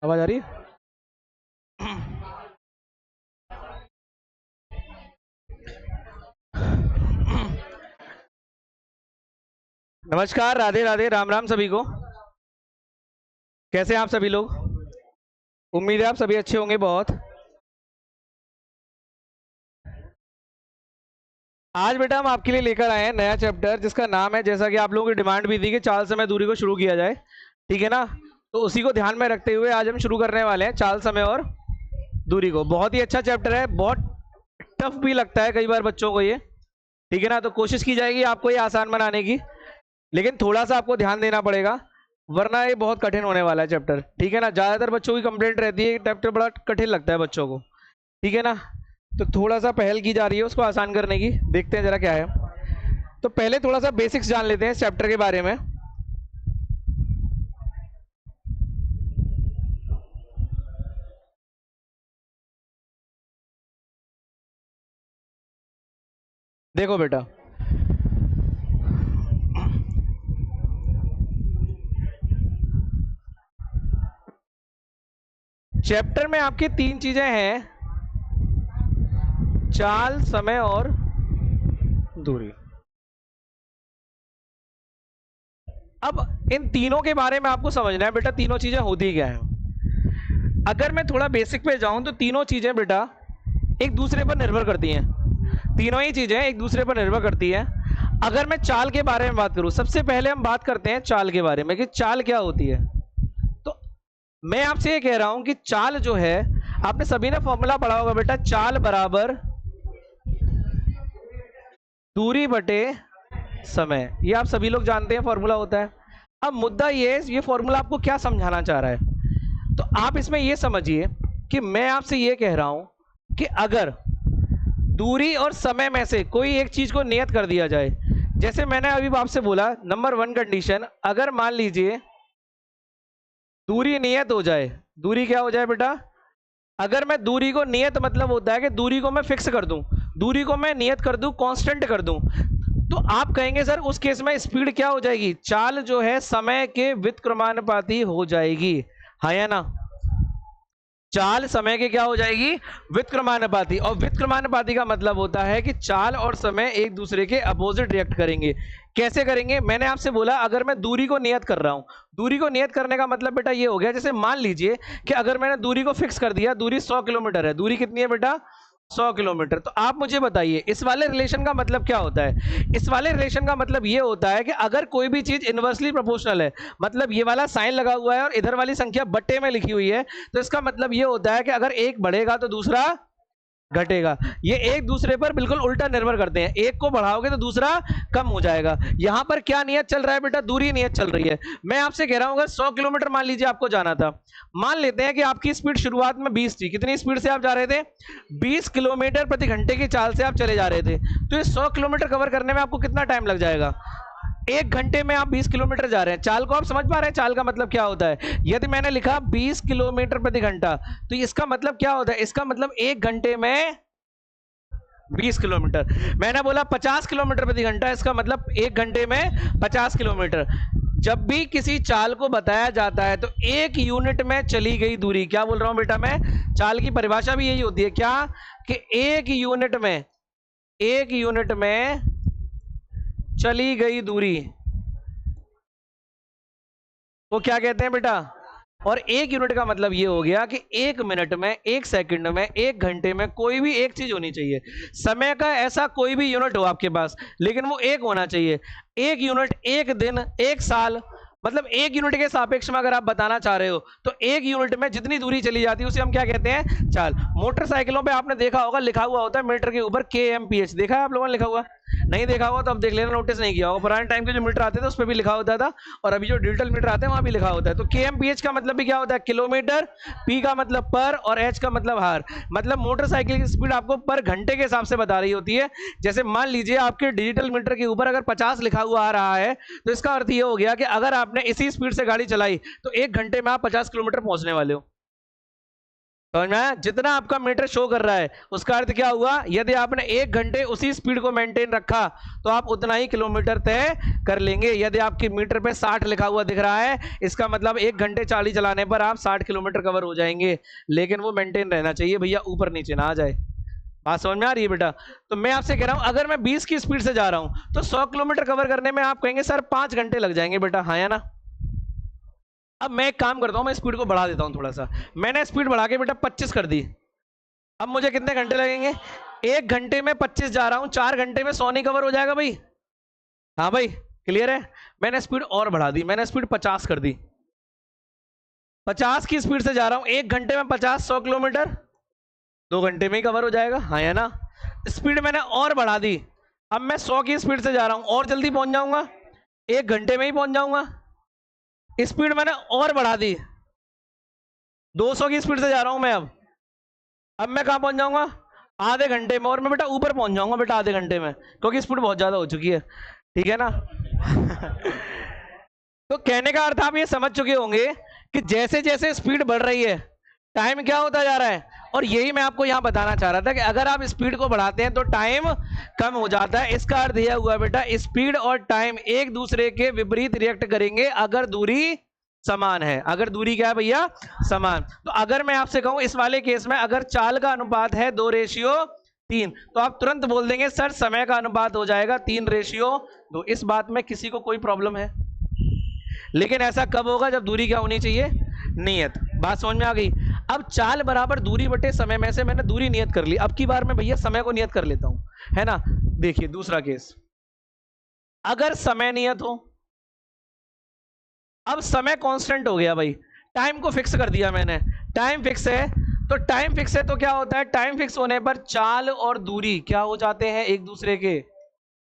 आवाज आ रही है? नमस्कार, राधे राधे, राम राम सभी को। कैसे हैं आप सभी लोग? उम्मीद है आप सभी अच्छे होंगे बहुत। आज बेटा हम आपके लिए लेकर आए हैं नया चैप्टर जिसका नाम है, जैसा कि आप लोगों की डिमांड भी थी कि चाल समय दूरी को शुरू किया जाए, ठीक है ना? तो उसी को ध्यान में रखते हुए आज हम शुरू करने वाले हैं चाल समय और दूरी को। बहुत ही अच्छा चैप्टर है, बहुत टफ भी लगता है कई बार बच्चों को ये, ठीक है ना? तो कोशिश की जाएगी आपको ये आसान बनाने की, लेकिन थोड़ा सा आपको ध्यान देना पड़ेगा, वरना ये बहुत कठिन होने वाला है चैप्टर, ठीक है ना? ज्यादातर बच्चों की कंप्लेंट रहती है कि चैप्टर बड़ा कठिन लगता है बच्चों को, ठीक है ना? तो थोड़ा सा पहल की जा रही है उसको आसान करने की, देखते हैं जरा क्या है। तो पहले थोड़ा सा बेसिक्स जान लेते हैं इस चैप्टर के बारे में। देखो बेटा, चैप्टर में आपकी तीन चीजें हैं, चाल, समय और दूरी। अब इन तीनों के बारे में आपको समझना है बेटा, तीनों चीजें होती क्या हैं। अगर मैं थोड़ा बेसिक पे जाऊं तो तीनों चीजें बेटा एक दूसरे पर निर्भर करती हैं, तीनों ही चीजें एक दूसरे पर निर्भर करती हैं। अगर मैं चाल के बारे में बात करूं, सबसे पहले हम बात करते हैं चाल के बारे में कि चाल क्या होती है। तो मैं आपसे ये कह रहा हूं कि चाल जो है, आपने सभी ने फॉर्मूला पढ़ा होगा बेटा, चाल बराबर दूरी बटे समय, ये आप सभी लोग जानते हैं फॉर्मूला होता है। अब मुद्दा ये फॉर्मूला आपको क्या समझाना चाह रहा है, तो आप इसमें ये समझिए कि मैं आपसे ये कह रहा हूं कि अगर दूरी और समय में से कोई एक चीज को नियत कर दिया जाए, जैसे मैंने अभी आपसे बोला नंबर वन कंडीशन, अगर मान लीजिए दूरी नियत हो जाए, दूरी क्या हो जाए बेटा, अगर मैं दूरी को नियत मतलब होता है कि दूरी को मैं फिक्स कर दूं, दूरी को मैं नियत कर दूं, कांस्टेंट कर दूं, तो आप कहेंगे सर उस केस में स्पीड क्या हो जाएगी, चाल जो है समय के व्युत्क्रमानुपाती हो जाएगी, हाँ या ना? चाल समय के क्या हो जाएगी, व्युत्क्रमानुपाती। और व्युत्क्रमानुपाती का मतलब होता है कि चाल और समय एक दूसरे के अपोजिट रिएक्ट करेंगे। कैसे करेंगे? मैंने आपसे बोला अगर मैं दूरी को नियत कर रहा हूं, दूरी को नियत करने का मतलब बेटा ये हो गया, जैसे मान लीजिए कि अगर मैंने दूरी को फिक्स कर दिया, दूरी 100 किलोमीटर है, दूरी कितनी है बेटा, 100 किलोमीटर। तो आप मुझे बताइए इस वाले रिलेशन का मतलब क्या होता है। इस वाले रिलेशन का मतलब ये होता है कि अगर कोई भी चीज इनवर्सली प्रोपोर्शनल है, मतलब ये वाला साइन लगा हुआ है और इधर वाली संख्या बट्टे में लिखी हुई है, तो इसका मतलब ये होता है कि अगर एक बढ़ेगा तो दूसरा घटेगा। ये एक दूसरे पर बिल्कुल उल्टा निर्भर करते हैं, एक को बढ़ाओगे तो दूसरा कम हो जाएगा। यहां पर क्या नियत चल रहा है बेटा, दूरी नियत चल रही है। मैं आपसे कह रहा हूं अगर 100 किलोमीटर मान लीजिए आपको जाना था, मान लेते हैं कि आपकी स्पीड शुरुआत में 20 थी, कितनी स्पीड से आप जा रहे थे, 20 किलोमीटर प्रति घंटे की चाल से आप चले जा रहे थे, तो ये 100 किलोमीटर कवर करने में आपको कितना टाइम लग जाएगा, 1 घंटे में आप 20 किलोमीटर जा रहे हैं। चाल को आप समझ पा रहे हैं, चाल का मतलब क्या होता है। यदि मैंने लिखा 20 किलोमीटर प्रति घंटा, तो इसका मतलब क्या होता है, इसका मतलब 1 घंटे में 20 किलोमीटर। मैंने बोला 50 किलोमीटर प्रति घंटा, इसका मतलब 1 घंटे में 50 किलोमीटर। जब भी किसी चाल को बताया जाता है तो 1 यूनिट में चली गई दूरी, क्या बोल रहा हूं बेटा मैं, चाल की परिभाषा भी यही होती है क्या, कि 1 यूनिट में चली गई दूरी वो क्या कहते हैं बेटा। और 1 यूनिट का मतलब ये हो गया कि 1 मिनट में, 1 सेकंड में, 1 घंटे में कोई भी एक चीज होनी चाहिए। समय का ऐसा कोई भी यूनिट हो आपके पास, लेकिन वो एक होना चाहिए। 1 यूनिट, 1 दिन, 1 साल, मतलब 1 यूनिट के सापेक्ष में अगर आप बताना चाह रहे हो तो 1 यूनिट में जितनी दूरी चली जाती है उसे हम क्या कहते हैं, चाल। मोटरसाइकिलों पे आपने देखा होगा लिखा हुआ होता है मीटर के ऊपर KMPH, देखा है आप लोगों ने लिखा हुआ, नहीं देखा होगा तो अब देख लेना, नोटिस नहीं किया होगा। पुराने टाइम के जो मीटर आते थे उस पर भी लिखा होता था, और अभी जो डिजिटल मीटर आते हैं वहां भी लिखा होता है। तो KMPH का मतलब भी क्या होता है, किलोमीटर, P का मतलब पर, और H का मतलब हार, मतलब मोटरसाइकिल की स्पीड आपको पर घंटे के हिसाब से बता रही होती है। जैसे मान लीजिए आपके डिजिटल मीटर के ऊपर अगर 50 लिखा हुआ आ रहा है, तो इसका अर्थ ये हो गया कि अगर आपने इसी स्पीड से गाड़ी चलाई तो 1 घंटे में आप 50 किलोमीटर पहुंचने वाले हो। समझ में आया? जितना आपका मीटर शो कर रहा है उसका अर्थ क्या हुआ, यदि आपने 1 घंटे उसी स्पीड को मेंटेन रखा तो आप उतना ही किलोमीटर तय कर लेंगे। यदि आपके मीटर पे 60 लिखा हुआ दिख रहा है, इसका मतलब 1 घंटे 40 चलाने पर आप 60 किलोमीटर कवर हो जाएंगे, लेकिन वो मेंटेन रहना चाहिए भैया, ऊपर नीचे ना आ जाए। बात समझ में आ रही है बेटा? तो मैं आपसे कह रहा हूं अगर मैं 20 की स्पीड से जा रहा हूं तो 100 किलोमीटर कवर करने में आप कहेंगे सर 5 घंटे लग जाएंगे बेटा, हाँ या ना? अब मैं एक काम करता हूं, मैं स्पीड को बढ़ा देता हूं थोड़ा सा। मैंने स्पीड बढ़ा के बेटा 25 कर दी। अब मुझे कितने घंटे लगेंगे? 1 घंटे में 25 जा रहा हूं, 4 घंटे में 100 नहीं कवर हो जाएगा भाई? हाँ भाई, क्लियर है? मैंने स्पीड और बढ़ा दी, मैंने स्पीड 50 कर दी। 50 की स्पीड से जा रहा हूं, 1 घंटे में 50, 100 किलोमीटर 2 घंटे में ही कवर हो जाएगा, हाँ या ना? स्पीड मैंने और बढ़ा दी, अब मैं 100 की स्पीड से जा रहा हूं, और जल्दी पहुंच जाऊंगा, 1 घंटे में ही पहुंच जाऊंगा। स्पीड मैंने और बढ़ा दी, 200 की स्पीड से जा रहा हूं मैं, अब मैं कहां पहुंच जाऊंगा? आधे घंटे में, और मैं बेटा ऊपर पहुंच जाऊंगा बेटा आधे घंटे में, क्योंकि स्पीड बहुत ज्यादा हो चुकी है, ठीक है ना? तो कहने का अर्थ आप ये समझ चुके होंगे कि जैसे जैसे स्पीड बढ़ रही है टाइम क्या होता जा रहा है, और यही मैं आपको यहां बताना चाह रहा था कि अगर आप स्पीड को बढ़ाते हैं तो टाइम कम हो जाता है। इसका अर्थ यह हुआ बेटा स्पीड और टाइम एक दूसरे के विपरीत रिएक्ट करेंगे अगर दूरी समान है। अगर दूरी क्या है भैया? समान। तो अगर मैं आपसे कहूं इस वाले केस में अगर चाल का अनुपात है 2:3, तो आप तुरंत बोल देंगे सर समय का अनुपात हो जाएगा 3:2। इस बात में किसी को कोई प्रॉब्लम है? लेकिन ऐसा कब होगा? जब दूरी क्या होनी चाहिए? नियत। बात समझ में आ गई? अब चाल बराबर दूरी बटे समय में से मैंने दूरी नियत कर ली, अब की बार मैं भैया समय को नियत कर लेता हूं, है ना? देखिए दूसरा केस, अगर समय नियत हो, अब समय कांस्टेंट हो गया भाई, टाइम को फिक्स कर दिया मैंने, टाइम फिक्स है, तो टाइम फिक्स है तो क्या होता है? टाइम फिक्स होने पर चाल और दूरी क्या हो जाते हैं? एक दूसरे के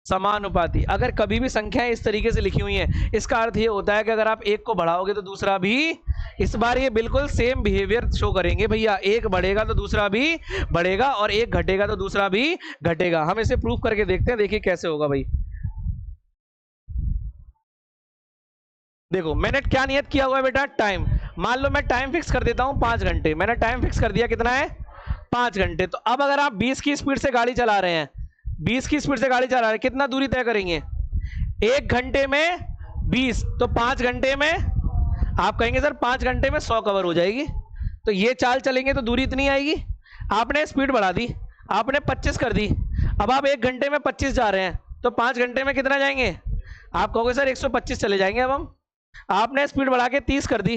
समानुपाती। अगर कभी भी संख्याएं इस तरीके से लिखी हुई हैं, इसका अर्थ ये होता है कि अगर आप एक को बढ़ाओगे तो दूसरा भी, इस बार ये बिल्कुल सेम बिहेवियर शो करेंगे भैया, एक बढ़ेगा तो दूसरा भी बढ़ेगा और एक घटेगा तो दूसरा भी घटेगा। हम इसे प्रूफ करके देखते हैं, देखिए कैसे होगा भाई। देखो मैंने क्या नियत किया हुआ है बेटा? टाइम। मान लो मैं टाइम फिक्स कर देता हूं 5 घंटे, मैंने टाइम फिक्स कर दिया, कितना है? 5 घंटे। तो अब अगर आप 20 की स्पीड से गाड़ी चला रहे हैं, 20 की स्पीड से गाड़ी चला रहे हैं, कितना दूरी तय करेंगे? 1 घंटे में 20, तो 5 घंटे में आप कहेंगे सर 5 घंटे में 100 कवर हो जाएगी, तो ये चाल चलेंगे तो दूरी इतनी आएगी। आपने स्पीड बढ़ा दी, आपने 25 कर दी, अब आप 1 घंटे में 25 जा रहे हैं, तो 5 घंटे में कितना जाएंगे? आप कहोगे सर 125 चले जाएंगे। अब हम, आपने स्पीड बढ़ा के 30 कर दी,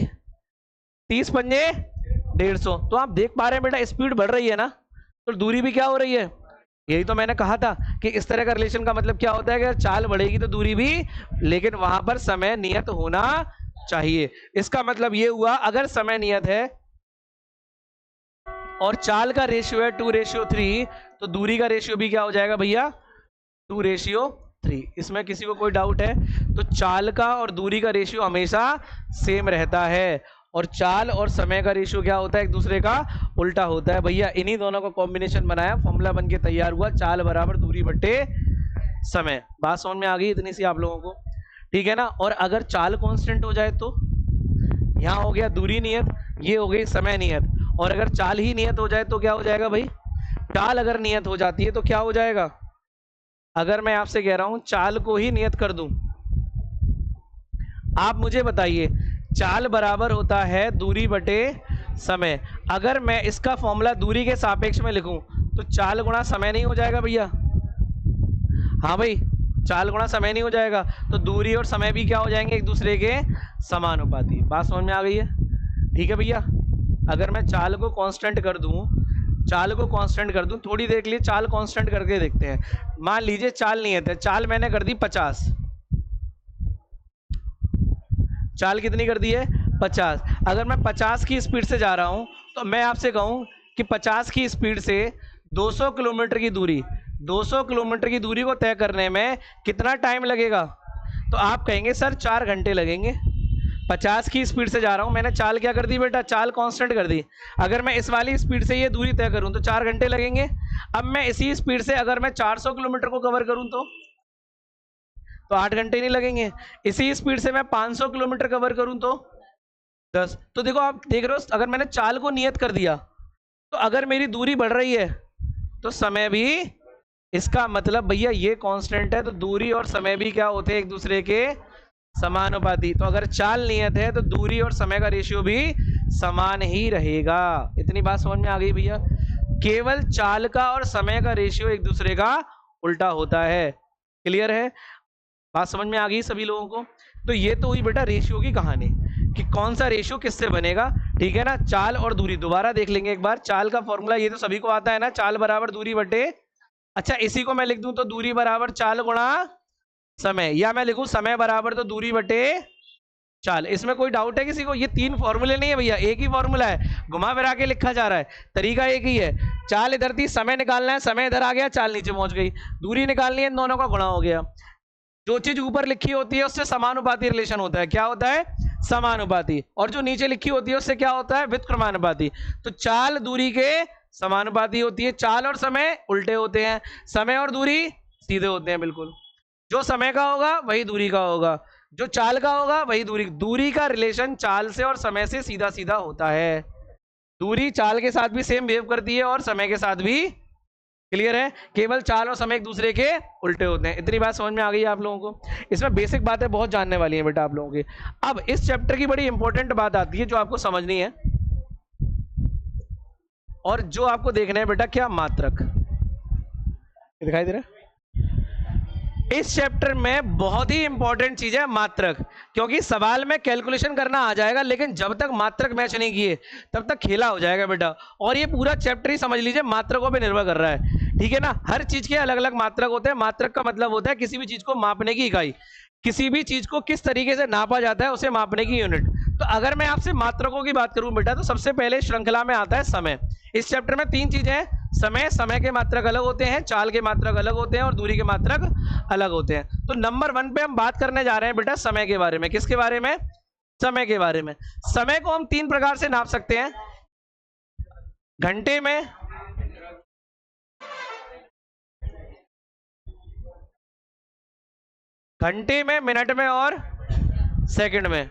30 पंजे 150, तो आप देख पा रहे हैं बेटा स्पीड बढ़ रही है ना, तो दूरी भी क्या हो रही है? यही तो मैंने कहा था कि इस तरह का रिलेशन का मतलब क्या होता है कि चाल बढ़ेगी तो दूरी भी, लेकिन वहां पर समय नियत होना चाहिए। इसका मतलब ये हुआ अगर समय नियत है और चाल का रेशियो है 2:3, तो दूरी का रेशियो भी क्या हो जाएगा भैया? 2:3। इसमें किसी को कोई डाउट है? तो चाल का और दूरी का रेशियो हमेशा सेम रहता है, और चाल और समय का रेशियो क्या होता है? एक दूसरे का उल्टा होता है भैया। इन्हीं दोनों का कॉम्बिनेशन बनाया, फॉर्मूला बन के तैयार हुआ, चाल बराबर दूरी बटे समय। बात समझ में आ गई इतनी सी आप लोगों को? ठीक है ना? और अगर चाल कांस्टेंट हो जाए तो यहाँ हो गया दूरी नियत, ये हो गई समय नियत, और अगर चाल ही नियत हो जाए तो क्या हो जाएगा भाई? चाल अगर नियत हो जाती है तो क्या हो जाएगा? अगर मैं आपसे कह रहा हूं चाल को ही नियत कर दूं, आप मुझे बताइए चाल बराबर होता है दूरी बटे समय। अगर मैं इसका फॉर्मूला दूरी के सापेक्ष में लिखूं तो चाल गुणा समय नहीं हो जाएगा भैया? हाँ भाई, चाल गुणा समय नहीं हो जाएगा, तो दूरी और समय भी क्या हो जाएंगे? एक दूसरे के समानुपाती। बात समझ में आ गई है? ठीक है भैया। अगर मैं चाल को कांस्टेंट कर दूं, चाल को कांस्टेंट कर दूं, थोड़ी देर के लिए चाल कांस्टेंट करके देखते हैं। मान लीजिए चाल नियत है, चाल मैंने कर दी 50, चाल कितनी कर दी है? 50। अगर मैं 50 की स्पीड से जा रहा हूं तो मैं आपसे कहूं कि 50 की स्पीड से 200 किलोमीटर की दूरी, 200 किलोमीटर की दूरी को तय करने में कितना टाइम लगेगा? तो आप कहेंगे सर 4 घंटे लगेंगे। 50 की स्पीड से जा रहा हूं, मैंने चाल क्या कर दी बेटा? चाल कांस्टेंट कर दी। अगर मैं इस वाली स्पीड से ये दूरी तय करूं तो 4 घंटे लगेंगे। अब मैं इसी स्पीड से अगर मैं 400 किलोमीटर को कवर करूं तो 8 घंटे नहीं लगेंगे। इसी स्पीड से मैं 500 किलोमीटर कवर करूं तो 10। तो देखो आप देख रहे हो, अगर मैंने चाल को नियत कर दिया तो अगर मेरी दूरी बढ़ रही है तो समय भी, इसका मतलब भैया ये कांस्टेंट है, तो दूरी और समय भी क्या होते हैं, एक दूसरे के समानुपाती। तो अगर चाल नियत है तो दूरी और समय का रेशियो भी समान ही रहेगा। इतनी बात समझ में आ गई भैया? केवल चाल का और समय का रेशियो एक दूसरे का उल्टा होता है। क्लियर है? बात समझ में आ गई सभी लोगों को? तो ये तो हुई बेटा रेशियो की कहानी कि कौन सा रेशियो किससे बनेगा। ठीक है ना? चाल और दूरी दोबारा देख लेंगे एक बार। चाल का फॉर्मूला ये तो सभी को आता है ना, चाल बराबर दूरी बटे, अच्छा इसी को मैं लिख दूं तो दूरी बराबर चाल गुणा समय, या मैं लिखूं समय बराबर तो दूरी बटे चाल। इसमें कोई डाउट है किसी को? ये तीन फॉर्मूले नहीं है भैया, एक ही फॉर्मूला है, घुमा फिरा के लिखा जा रहा है, तरीका एक ही है। चाल इधर थी, समय निकालना है, समय इधर आ गया, चाल नीचे पहुंच गई, दूरी निकालनी है, इन दोनों का गुणा हो गया। जो चीज ऊपर लिखी होती है उससे समानुपाती रिलेशन होता है। क्या होता है? समानुपाती। और जो नीचे लिखी होती है उससे क्या होता है? व्युत्क्रमानुपाती। तो चाल दूरी के समानुपाती होती है, चाल और समय उल्टे होते हैं, समय और दूरी सीधे होते हैं बिल्कुल। जो समय का होगा वही दूरी का होगा, जो चाल का होगा वही दूरी। दूरी का रिलेशन चाल से और समय से सीधा सीधा होता है। दूरी चाल के साथ भी सेम बिहेव करती है और समय के साथ भी। क्लियर है? केवल चाल और समय एक दूसरे के उल्टे होते हैं। इतनी बात समझ में आ गई आप लोगों को? इसमें बेसिक बातें बहुत जानने वाली हैं बेटा आप लोगों की। अब इस चैप्टर की बड़ी इंपॉर्टेंट बात आती है जो आपको समझनी है, और जो आपको देखना है बेटा, क्या मात्रक दिखाई दे रहा है? इस चैप्टर में बहुत ही इंपॉर्टेंट चीज है मात्रक, क्योंकि सवाल में कैलकुलेशन करना आ जाएगा लेकिन जब तक मात्रक मैच नहीं किए तब तक खेला हो जाएगा बेटा। और ये पूरा चैप्टर ही समझ लीजिए मात्रकों पे निर्भर कर रहा है। ठीक है ना? हर चीज के अलग अलग मात्रक होते हैं। मात्रक का मतलब होता है किसी भी चीज को मापने की इकाई, किसी भी चीज को किस तरीके से नापा जाता है उसे मापने की यूनिट। तो अगर मैं आपसे मात्रकों की बात करूं बेटा, तो सबसे पहले श्रृंखला में आता है समय। इस चैप्टर में तीन चीजें हैं, समय, समय के मात्रक अलग होते हैं, चाल के मात्रक अलग होते हैं और दूरी के मात्रक अलग होते हैं। तो नंबर 1 पे हम बात करने जा रहे हैं बेटा समय के बारे में। किसके बारे में? समय के बारे में। समय को हम तीन प्रकार से नाप सकते हैं, घंटे में, मिनट में और सेकंड में।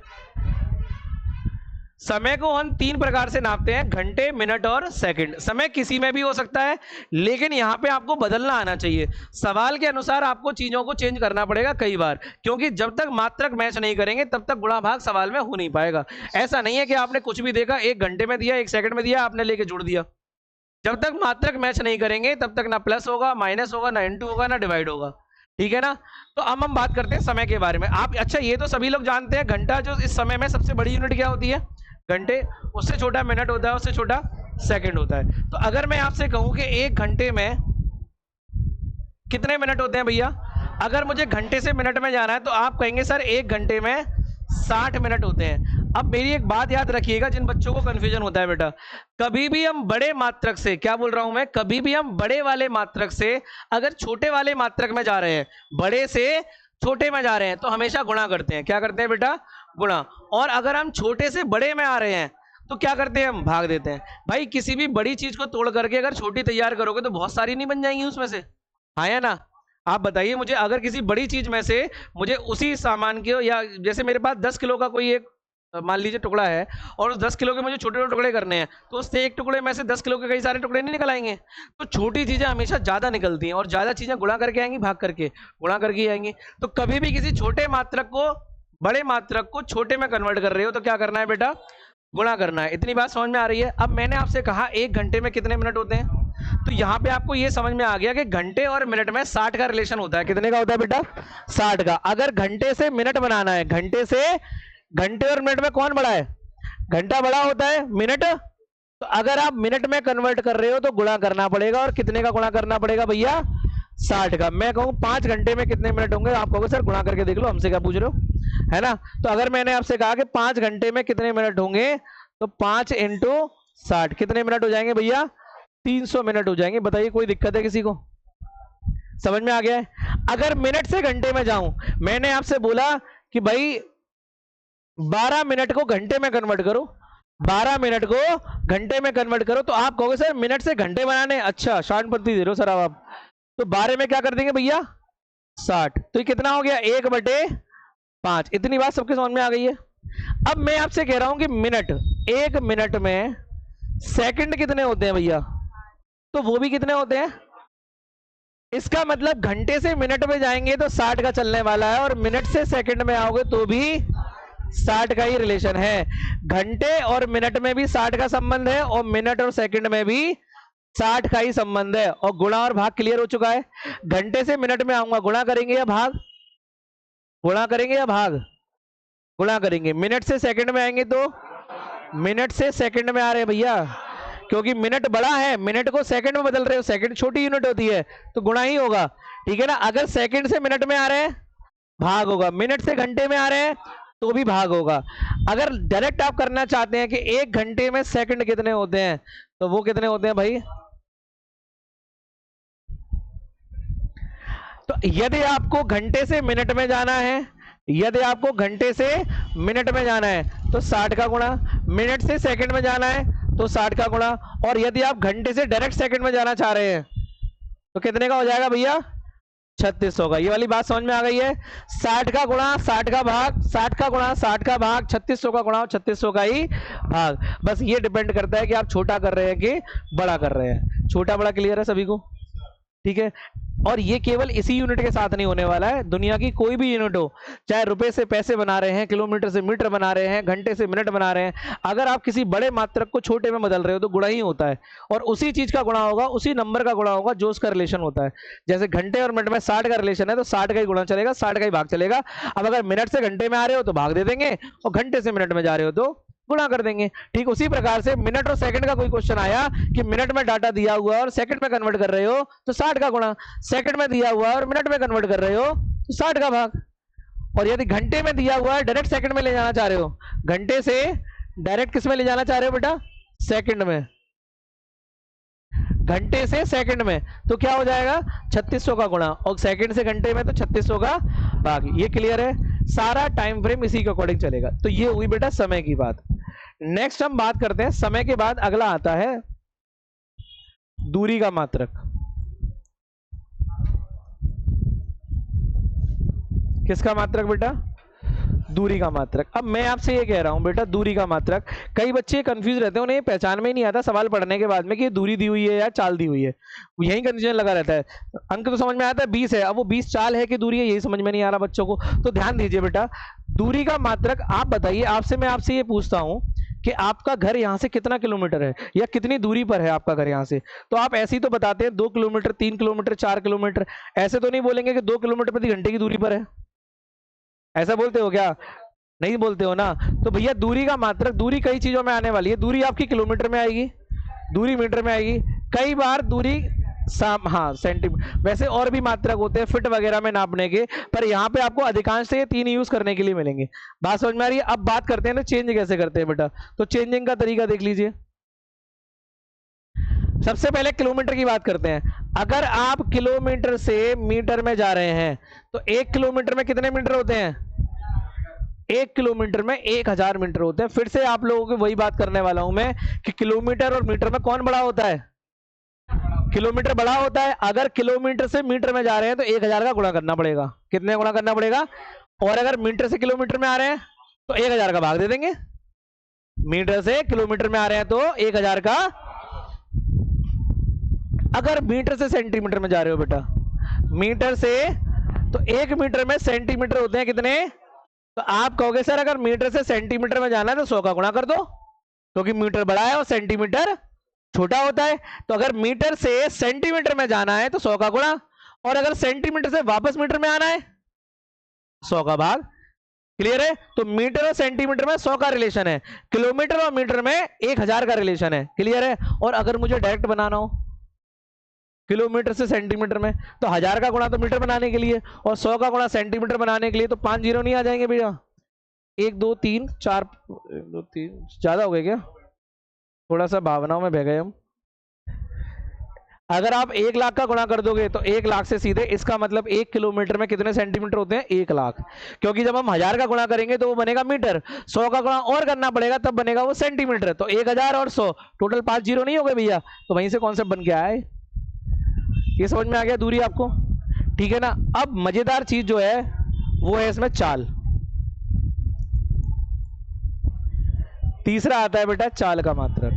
समय को हम तीन प्रकार से नापते हैं, घंटे, मिनट और सेकंड। समय किसी में भी हो सकता है, लेकिन यहां पे आपको बदलना आना चाहिए। सवाल के अनुसार आपको चीजों को चेंज करना पड़ेगा कई बार, क्योंकि जब तक मात्रक मैच नहीं करेंगे तब तक गुणा भाग सवाल में हो नहीं पाएगा। ऐसा नहीं है कि आपने कुछ भी देखा, एक घंटे में दिया, एक सेकंड में दिया, आपने लेके जुड़ दिया। जब तक मात्रक मैच नहीं करेंगे तब तक ना प्लस होगा, माइनस होगा, ना इंटू होगा, ना डिवाइड होगा। ठीक है ना? तो अब हम बात करते हैं समय के बारे में। आप अच्छा ये तो सभी लोग जानते हैं, घंटा जो इस समय में सबसे बड़ी यूनिट क्या होती है? घंटे। उससे छोटा मिनट होता है, उससे छोटा सेकंड होता है। तो अगर मैं आपसे कहूं कि एक घंटे में कितने मिनट होते हैं भैया, अगर मुझे घंटे से मिनट में जाना है तो आप कहेंगे सर एक घंटे में 60 मिनट होते हैं। अब मेरी एक बात याद रखिएगा, जिन बच्चों को कंफ्यूजन होता है बेटा, कभी भी हम बड़े मात्रक से, क्या बोल रहा हूं मैं, कभी भी हम बड़े वाले मात्रक से अगर छोटे वाले मात्रक में जा रहे हैं, बड़े से छोटे में जा रहे हैं, तो हमेशा गुणा करते हैं। क्या करते हैं बेटा? गुणा। और अगर हम छोटे से बड़े में आ रहे हैं तो क्या करते हैं? हम भाग देते हैं। भाई किसी भी बड़ी चीज को तोड़ करके अगर छोटी तैयार करोगे तो बहुत सारी नहीं बन जाएंगी उसमें से, हाँ या ना? आप बताइए मुझे, अगर किसी बड़ी चीज में से मुझे उसी सामान के, या जैसे मेरे पास 10 किलो का कोई एक मान लीजिए टुकड़ा है, और उस 10 किलो के मुझे छोटे छोटे टुकड़े करने हैं, तो उससे एक टुकड़े में से 10 किलो के कई सारे टुकड़े नहीं निकल आएंगे। तो छोटी चीजें हमेशा ज्यादा निकलती हैं, और ज्यादा चीजें गुणा करके आएंगी, भाग करके गुणा करके आएंगी। तो कभी भी किसी छोटे मात्रक को, बड़े मात्रक को छोटे में कन्वर्ट कर रहे हो तो क्या करना है बेटा? गुणा करना है। इतनी बात समझ में आ रही है? अब मैंने आपसे कहा एक घंटे में कितने मिनट होते हैं, तो यहां पे आपको ये समझ में आ गया कि घंटे और मिनट में 60 का रिलेशन होता है। कितने का होता है बेटा? 60 का। अगर घंटे से मिनट बनाना है, घंटे और मिनट में कौन बड़ा है? घंटा बड़ा होता है, मिनट। तो अगर आप मिनट में कन्वर्ट कर रहे हो तो गुणा करना पड़ेगा, और कितने का गुणा करना पड़ेगा भैया? 60 का। मैं कहूं 5 घंटे में कितने मिनट होंगे, आप कहोगे सर गुणा करके देख लो, हमसे क्या पूछ रहे हो, है ना? तो अगर मैंने आपसे कहा कि 5 घंटे में कितने मिनट होंगे, तो 5 इंटू 60 कितने मिनट हो जाएंगे भैया? 300 मिनट हो जाएंगे। बताइए कोई दिक्कत है किसी को? समझ में आ गया है? अगर मिनट से घंटे में जाऊं, मैंने आपसे बोला कि भाई 12 मिनट को घंटे में कन्वर्ट करो, 12 मिनट को घंटे में कन्वर्ट करो, तो आप कहोगे सर मिनट से घंटे बनाने, अच्छा 60 पत्ती दे रहे हो सर आप, तो 12 में क्या कर देंगे भैया? 60। तो ये कितना हो गया? 1/5। इतनी बात सबके समझ में आ गई है? अब मैं आपसे कह रहा हूं कि मिनट, एक मिनट में सेकंड कितने होते हैं भैया, तो वो भी कितने होते हैं। इसका मतलब घंटे से मिनट में जाएंगे तो 60 का चलने वाला है, और मिनट से सेकंड में आओगे तो भी 60 का ही रिलेशन है। घंटे और मिनट में भी 60 का संबंध है, और मिनट और सेकंड में भी 60 का ही संबंध है। और गुणा और भाग क्लियर हो चुका है। घंटे से मिनट में आऊंगा, गुणा करेंगे या भाग, गुणा करेंगे या भाग, गुणा करेंगे। मिनट से सेकंड में आएंगे तो मिनट से सेकंड में आ रहे हैं भैया, क्योंकि मिनट बड़ा है, मिनट को सेकंड में बदल रहे हो, सेकंड छोटी यूनिट होती है तो गुणा ही होगा, ठीक है ना। अगर सेकंड से मिनट में आ रहे हैं भाग होगा, मिनट से घंटे में आ रहे हैं तो भी भाग होगा। अगर डायरेक्ट आप करना चाहते हैं कि एक घंटे में सेकंड कितने होते हैं, तो वो कितने होते हैं भाई। तो यदि आपको घंटे से मिनट में जाना है, यदि आपको घंटे से मिनट में जाना है तो 60 का गुणा, मिनट से सेकंड में जाना है तो 60 का गुणा, और यदि आप घंटे से डायरेक्ट सेकंड में जाना चाह रहे हैं तो कितने का हो जाएगा भैया, 3600 का। ये वाली बात समझ में आ गई है। 60 का गुणा 60 का भाग, 60 का गुणा 60 का भाग, 3600 का गुणा 3600 का ही भाग। बस ये डिपेंड करता है कि आप छोटा कर रहे हैं कि बड़ा कर रहे हैं। छोटा बड़ा क्लियर है सभी को, ठीक है। और ये केवल इसी यूनिट के साथ नहीं होने वाला है, दुनिया की कोई भी यूनिट हो, चाहे रुपए से पैसे बना रहे हैं, किलोमीटर से मीटर बना रहे हैं, घंटे से मिनट बना रहे हैं, अगर आप किसी बड़े मात्रक को छोटे में बदल रहे हो तो गुणा ही होता है, और उसी चीज का गुणा होगा, उसी नंबर का गुणा होगा जो उसका रिलेशन होता है। जैसे घंटे और मिनट में 60 का रिलेशन है तो 60 का ही गुणा चलेगा, 60 का ही भाग चलेगा। अब अगर मिनट से घंटे में आ रहे हो तो भाग दे देंगे, और घंटे से मिनट में जा रहे हो तो गुणा कर देंगे। ठीक उसी प्रकार से मिनट और सेकंड का कोई क्वेश्चन आया कि मिनट में डाटा दिया हुआ है और सेकंड में कन्वर्ट कर रहे हो तो 60 का गुणा, सेकंड में दिया हुआ है और मिनट में कन्वर्ट कर रहे हो तो 60 का भाग। और यदि घंटे में दिया हुआ है डायरेक्ट सेकंड में ले जाना चाह रहे हो, घंटे से डायरेक्ट किस में ले जाना चाह रहे हो बेटा, सेकंड में, घंटे से सेकंड में, तो क्या हो जाएगा 3600 का गुणा, और सेकंड से घंटे में तो 3600 का भाग। ये क्लियर है, सारा टाइम फ्रेम इसी के अकॉर्डिंग चलेगा। तो ये हुई बेटा समय की बात। नेक्स्ट हम बात करते हैं समय के बाद अगला आता है दूरी का मात्रक। किसका मात्रक बेटा, दूरी का मात्रक। अब मैं आपसे ये कह रहा हूं बेटा दूरी का मात्रक, कई बच्चे कंफ्यूज रहते हैं, उन्हें पहचान में ही नहीं आता सवाल पढ़ने के बाद में कि दूरी दी हुई है या चाल दी हुई है, यही कंफ्यूजन लगा रहता है। अंक तो समझ में आता है 20 है, अब वो 20 चाल है कि दूरी है यही समझ में नहीं आ रहा बच्चों को। तो ध्यान दीजिए बेटा, दूरी का मात्रक आप बताइए, मैं आपसे ये पूछता हूं कि आपका घर यहां से कितना किलोमीटर है या कितनी दूरी पर है आपका घर यहां से, तो आप ऐसे ही तो बताते हैं 2 किलोमीटर, 3 किलोमीटर, 4 किलोमीटर, ऐसे तो नहीं बोलेंगे कि 2 किलोमीटर प्रति घंटे की दूरी पर है। ऐसा बोलते हो क्या, नहीं बोलते हो ना। तो भैया दूरी का मात्रक, दूरी कई चीजों में आने वाली है, दूरी आपकी किलोमीटर में आएगी, दूरी मीटर में आएगी, कई बार दूरी हाँ सेंटीमीटर, वैसे और भी मात्रक होते हैं फिट वगैरह में नापने के, पर यहाँ पे आपको अधिकांश से ये 3 यूज करने के लिए मिलेंगे। बात समझ में आ रही है। अब बात करते हैं ना चेंज कैसे करते हैं बेटा, तो चेंजिंग का तरीका देख लीजिए। सबसे पहले किलोमीटर की बात करते हैं। अगर आप किलोमीटर से मीटर में जा रहे हैं तो 1 किलोमीटर में कितने मीटर होते हैं, 1 किलोमीटर में 1000 मीटर होते हैं। फिर से आप लोगों को वही बात करने वाला हूं मैं कि किलोमीटर और मीटर में कौन बड़ा होता है, किलोमीटर बड़ा होता है। अगर किलोमीटर से मीटर में जा रहे हैं तो 1000 का गुणा करना पड़ेगा, कितने गुणा करना पड़ेगा, और अगर मीटर से किलोमीटर में आ रहे हैं तो 1000 का भाग दे देंगे। मीटर से किलोमीटर में आ रहे हैं तो 1000 का, अगर मीटर से सेंटीमीटर में जा रहे हो बेटा, मीटर से, तो 1 मीटर में सेंटीमीटर होते हैं कितने, तो आप कहोगे सर अगर मीटर से सेंटीमीटर में जाना है तो 100 का गुणा कर दो, क्योंकि मीटर बड़ा है और सेंटीमीटर छोटा होता है। तो अगर मीटर से सेंटीमीटर में जाना है तो 100 का गुणा, और अगर सेंटीमीटर से वापस मीटर में आना है 100 का भाग। क्लियर है। तो मीटर और सेंटीमीटर में 100 का रिलेशन है, किलोमीटर और मीटर में 1000 का रिलेशन है। क्लियर है। और अगर मुझे डायरेक्ट बनाना हो किलोमीटर से सेंटीमीटर में, तो 1000 का गुणा तो मीटर बनाने के लिए और 100 का गुणा सेंटीमीटर बनाने के लिए, तो 5 जीरो नहीं आ जाएंगे भैया, 1 2 3 4, 1 2 3 ज्यादा हो गए क्या, थोड़ा सा भावनाओं में बह गए हम। अगर आप 1 लाख का गुणा कर दोगे तो 1 लाख से सीधे, इसका मतलब 1 किलोमीटर में कितने सेंटीमीटर होते हैं, 1 लाख, क्योंकि जब हम 1000 का गुणा करेंगे तो वो बनेगा मीटर, 100 का गुणा और करना पड़ेगा तब बनेगा वो सेंटीमीटर। तो 1000 और 100 टोटल 5 जीरो नहीं हो गए भैया, तो वहीं से कॉन्सेप्ट बन के आया है। ये समझ में आ गया दूरी आपको, ठीक है ना। अब मजेदार चीज जो है वो है इसमें चाल। तीसरा आता है बेटा चाल का मात्रक।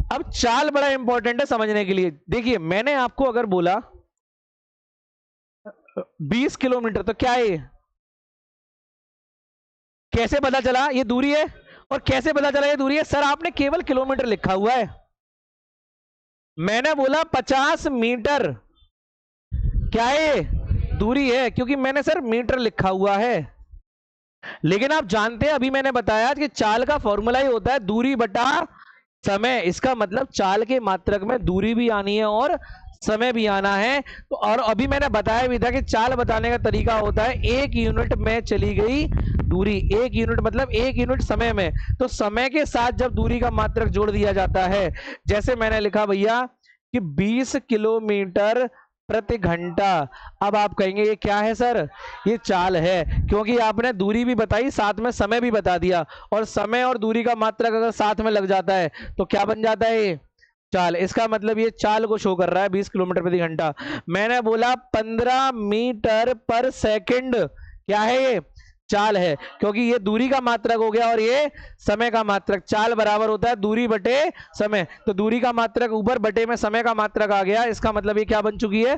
अब चाल बड़ा इंपॉर्टेंट है समझने के लिए। देखिए मैंने आपको अगर बोला 20 किलोमीटर, तो क्या है, कैसे पता चला ये दूरी है, और कैसे पता चला ये दूरी है? सर आपने केवल किलोमीटर लिखा हुआ है, मैंने बोला 50 मीटर, क्या है, दूरी है, क्योंकि मैंने सर मीटर लिखा हुआ है। लेकिन आप जानते हैं, अभी मैंने बताया कि चाल का फॉर्मूला ही होता है दूरी बटा समय। इसका मतलब चाल के मात्रक में दूरी भी आनी है और समय भी आना है। तो और अभी मैंने बताया भी था कि चाल बताने का तरीका होता है 1 यूनिट में चली गई दूरी, 1 यूनिट मतलब 1 यूनिट समय में। तो समय के साथ जब दूरी का मात्रक जोड़ दिया जाता है, जैसे मैंने लिखा भैया कि 20 किलोमीटर प्रति घंटा। अब आप कहेंगे ये क्या है सर? ये चाल है, क्योंकि आपने दूरी भी बताई साथ में समय भी बता दिया, और समय और दूरी का मात्रक अगर साथ में लग जाता है तो क्या बन जाता है? ये चाल। इसका मतलब ये चाल को शो कर रहा है 20 किलोमीटर प्रति घंटा। मैंने बोला 15 मीटर पर सेकंड, क्या है ये? चाल है, क्योंकि ये दूरी का मात्रक हो गया और ये समय का मात्रक। चाल बराबर होता है दूरी बटे समय, तो दूरी का मात्रक ऊपर बटे में समय का मात्रक आ गया। इसका मतलब ये क्या बन चुकी है?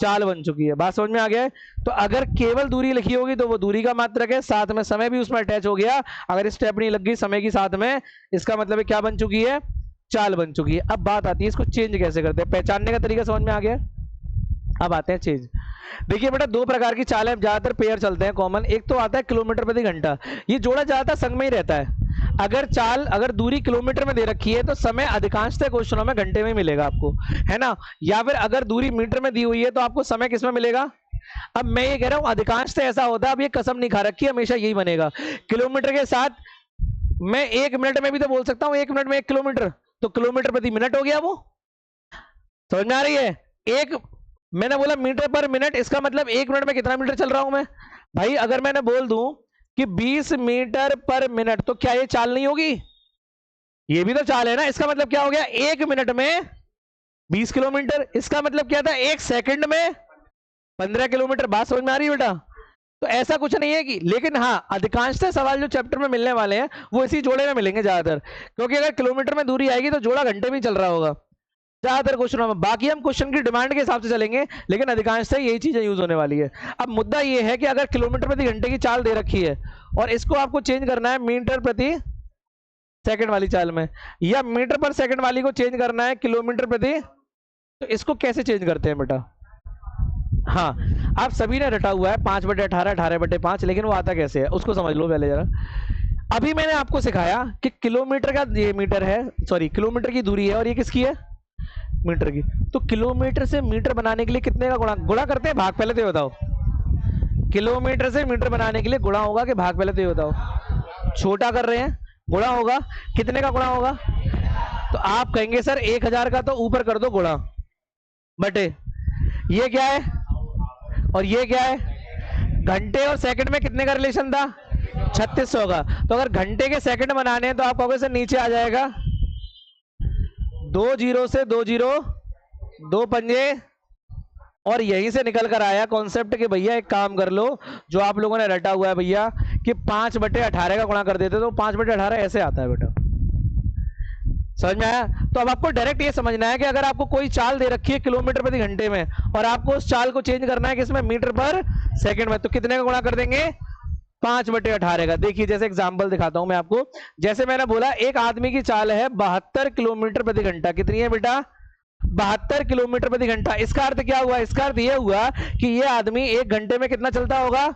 चाल बन चुकी है। बात समझ में आ गया है? तो अगर केवल दूरी लिखी होगी तो वो दूरी का मात्रक है, साथ में समय भी उसमें अटैच हो गया। अगर स्टेप नहीं लग गई समय की साथ में, इसका मतलब ये क्या बन चुकी है? चाल बन चुकी है। अब बात आती है इसको चेंज कैसे करते हैं, पहचानने का तरीका समझ में आ गया। अब आते हैं चेंज। देखिए बेटा, दो प्रकार की चालें ज्यादातर पेयर चलते हैं कॉमन। एक तो आता है किलोमीटर प्रति घंटा, ये जोड़ा ज्यादातर संग में ही रहता है। अगर दूरी किलोमीटर में दे रखी है तो समय अधिकांशतः क्वेश्चनों में घंटे में मिलेगा आपको, है ना। या फिर अगर दूरी मीटर में दी हुई है तो आपको समय किस में मिलेगा? अब मैं ये कह रहा हूं अधिकांशतः ऐसा होता है, अब ये कसम नहीं खा रखी, हमेशा यही बनेगा। किलोमीटर के साथ मैं 1 मिनट में भी तो बोल सकता हूं, 1 मिनट में 1 किलोमीटर, तो किलोमीटर प्रति मिनट हो गया। वो समझ में आ रही है? एक मैंने बोला मीटर पर मिनट, इसका मतलब 1 मिनट में कितना मीटर चल रहा हूं मैं भाई। अगर मैंने बोल दूं कि 20 मीटर पर मिनट, तो क्या ये चाल नहीं होगी? ये भी तो चाल है ना। इसका मतलब क्या हो गया? 1 मिनट में 20 किलोमीटर। इसका मतलब क्या था? 1 सेकंड में 15 किलोमीटर। बात समझ में आ रही है बेटा? तो ऐसा कुछ नहीं है कि, लेकिन हाँ अधिकांशतः सवाल जो चैप्टर में मिलने वाले हैं वो इसी जोड़े में मिलेंगे ज्यादातर, क्योंकि अगर किलोमीटर में दूरी आएगी तो जोड़ा घंटे में चल रहा होगा ज्यादातर क्वेश्चनों में। बाकी हम क्वेश्चन की डिमांड के हिसाब से चलेंगे, लेकिन अधिकांशतः यही चीजें यूज होने वाली है। अब मुद्दा ये है कि अगर किलोमीटर प्रति घंटे की चाल दे रखी है और इसको आपको चेंज करना है मीटर प्रति सेकंड वाली चाल में, या मीटर पर सेकंड वाली को चेंज करना है किलोमीटर प्रति, तो इसको कैसे चेंज करते हैं बेटा? हाँ, आप सभी ने रटा हुआ है 5/18, 18/5, लेकिन वो आता कैसे है उसको समझ लो पहले जरा। अभी मैंने आपको सिखाया कि किलोमीटर का ये मीटर है, सॉरी किलोमीटर की दूरी है, और ये किसकी है? मीटर की। तो किलोमीटर से मीटर बनाने के लिए कितने का गुणा करते हैं? भाग पहले तो ये बताओ। किलोमीटर से मीटर बनाने के लिए गुणा होगा कि भाग? पहले तो ये बताओ। छोटा कर रहे हैं, गुणा होगा। कितने का गुणा होगा? तो आप कहेंगे सर 1000 का, तो ऊपर कर दो गुणा बटे, ये क्या है और ये क्या है? घंटे और सेकंड में कितने का रिलेशन था? 3600 का। तो अगर घंटे के सेकंड बनाने हैं तो आप कहोगे सर नीचे आ जाएगा 2 0 से 2 0, 2 पंजे, और यहीं से निकल कर आया कॉन्सेप्ट कि भैया एक काम कर लो जो आप लोगों ने रटा हुआ है भैया कि 5/18 का गुणा कर देते, तो 5/18 ऐसे आता है बेटा। समझ में आया? तो अब आपको डायरेक्ट ये समझना है कि अगर आपको कोई चाल दे रखी है किलोमीटर प्रति घंटे में और आपको उस चाल को चेंज करना है किसमें? मीटर पर सेकंड में, तो कितने का गुणा कर देंगे? 5/18 का। देखिए जैसे एग्जांपल दिखाता हूं मैं आपको। जैसे मैंने बोला एक आदमी की चाल है 72 किलोमीटर प्रति घंटा। कितनी है बेटा? 72 किलोमीटर प्रति घंटा। इसका अर्थ क्या हुआ? इसका अर्थ यह हुआ कि यह आदमी 1 घंटे में कितना चलता होगा?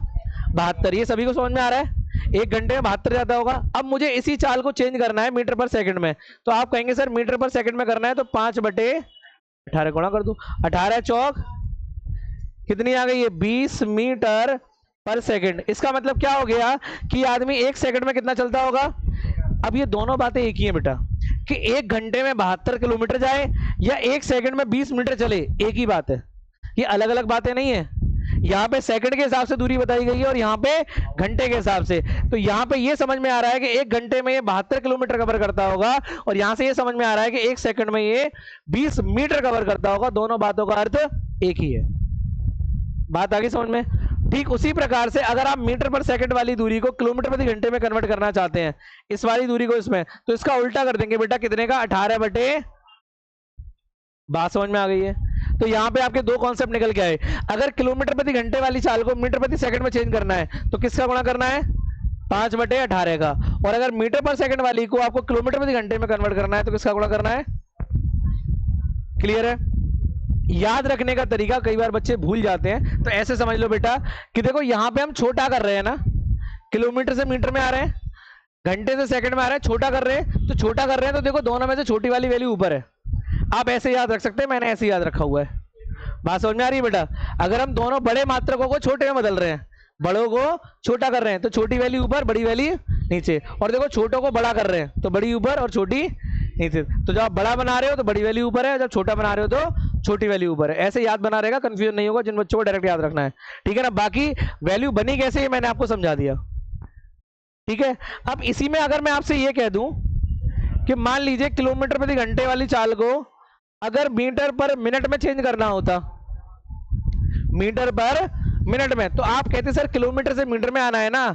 72। ये सभी को समझ में आ रहा है? 1 घंटे में 72 जाता होगा। अब मुझे इसी चाल को चेंज करना है मीटर पर सेकंड में, तो आप कहेंगे सर मीटर पर सेकंड में करना है तो 5/18 गुणा कर दो। 18 चौक कितनी आ गई? ये 20 मीटर पर सेकंड। इसका मतलब क्या हो गया कि आदमी 1 सेकंड में कितना चलता होगा? अब ये दोनों बातें एक ही है बेटा, कि 1 घंटे में 72 किलोमीटर जाए या 1 सेकंड में 20 मीटर चले, एक ही बात है। ये अलग अलग बातें नहीं है। यहाँ पे सेकंड के हिसाब से दूरी बताई गई है और यहाँ पे घंटे के हिसाब से। तो यहाँ पे ये समझ में आ रहा है कि 1 घंटे में ये 72 किलोमीटर कवर करता होगा, और यहाँ से ये समझ में आ रहा है कि 1 सेकंड में ये 20 मीटर कवर करता होगा। दोनों बातों का अर्थ एक ही है। बात आ गई समझ में? ठीक उसी प्रकार से अगर आप मीटर पर सेकंड वाली दूरी को किलोमीटर प्रति घंटे में कन्वर्ट करना चाहते हैं, इस वाली दूरी को इसमें, तो इसका उल्टा कर देंगे बेटा, कितने का, 18 बटे, बात समझ में आ गई है। तो यहाँ पे आपके दो कॉन्सेप्ट निकल के आए। अगर किलोमीटर प्रति घंटे वाली चाल को मीटर प्रति सेकंड में चेंज करना है तो किसका गुणा करना है, 5 बटे 18 का। और अगर मीटर पर सेकंड वाली को आपको किलोमीटर प्रति घंटे में कन्वर्ट करना है तो किसका गुणा करना है। क्लियर है। याद रखने का तरीका कई बार बच्चे भूल जाते हैं, तो ऐसे समझ लो बेटा कि देखो यहां पे हम छोटा कर रहे हैं ना, किलोमीटर से मीटर में आ रहे हैं, घंटे से सेकंड में आ रहे हैं, छोटा कर रहे हैं, तो छोटा कर रहे हैं तो देखो दोनों में से छोटी वाली वैल्यू ऊपर है। आप ऐसे याद रख सकते हैं, मैंने ऐसे याद रखा हुआ है। बात समझ में आ रही है बेटा। अगर हम दोनों बड़े मात्रकों को छोटे में बदल रहे हैं, बड़ों को छोटा कर रहे हैं, तो छोटी वैल्यू ऊपर, बड़ी वैल्यू नीचे। और देखो छोटों को बड़ा कर रहे हैं तो बड़ी ऊपर और छोटी नीचे। तो जब आप बड़ा बना रहे हो तो बड़ी वैल्यू ऊपर है, जब छोटा बना रहे हो तो छोटी वैल्यू ऊपर है। ऐसे याद बना रहेगा, कंफ्यूजन नहीं होगा जिन बच्चों को डायरेक्ट याद रखना है। ठीक है ना। बाकी वैल्यू बनी कैसे ये मैंने आपको समझा दिया। ठीक है। अब इसी में अगर मैं आपसे ये कह दूं कि मान लीजिए किलोमीटर प्रति घंटे वाली चाल को अगर मीटर पर मिनट में चेंज करना होता, मीटर पर मिनट में, तो आप कहते सर किलोमीटर से मीटर में आना है ना,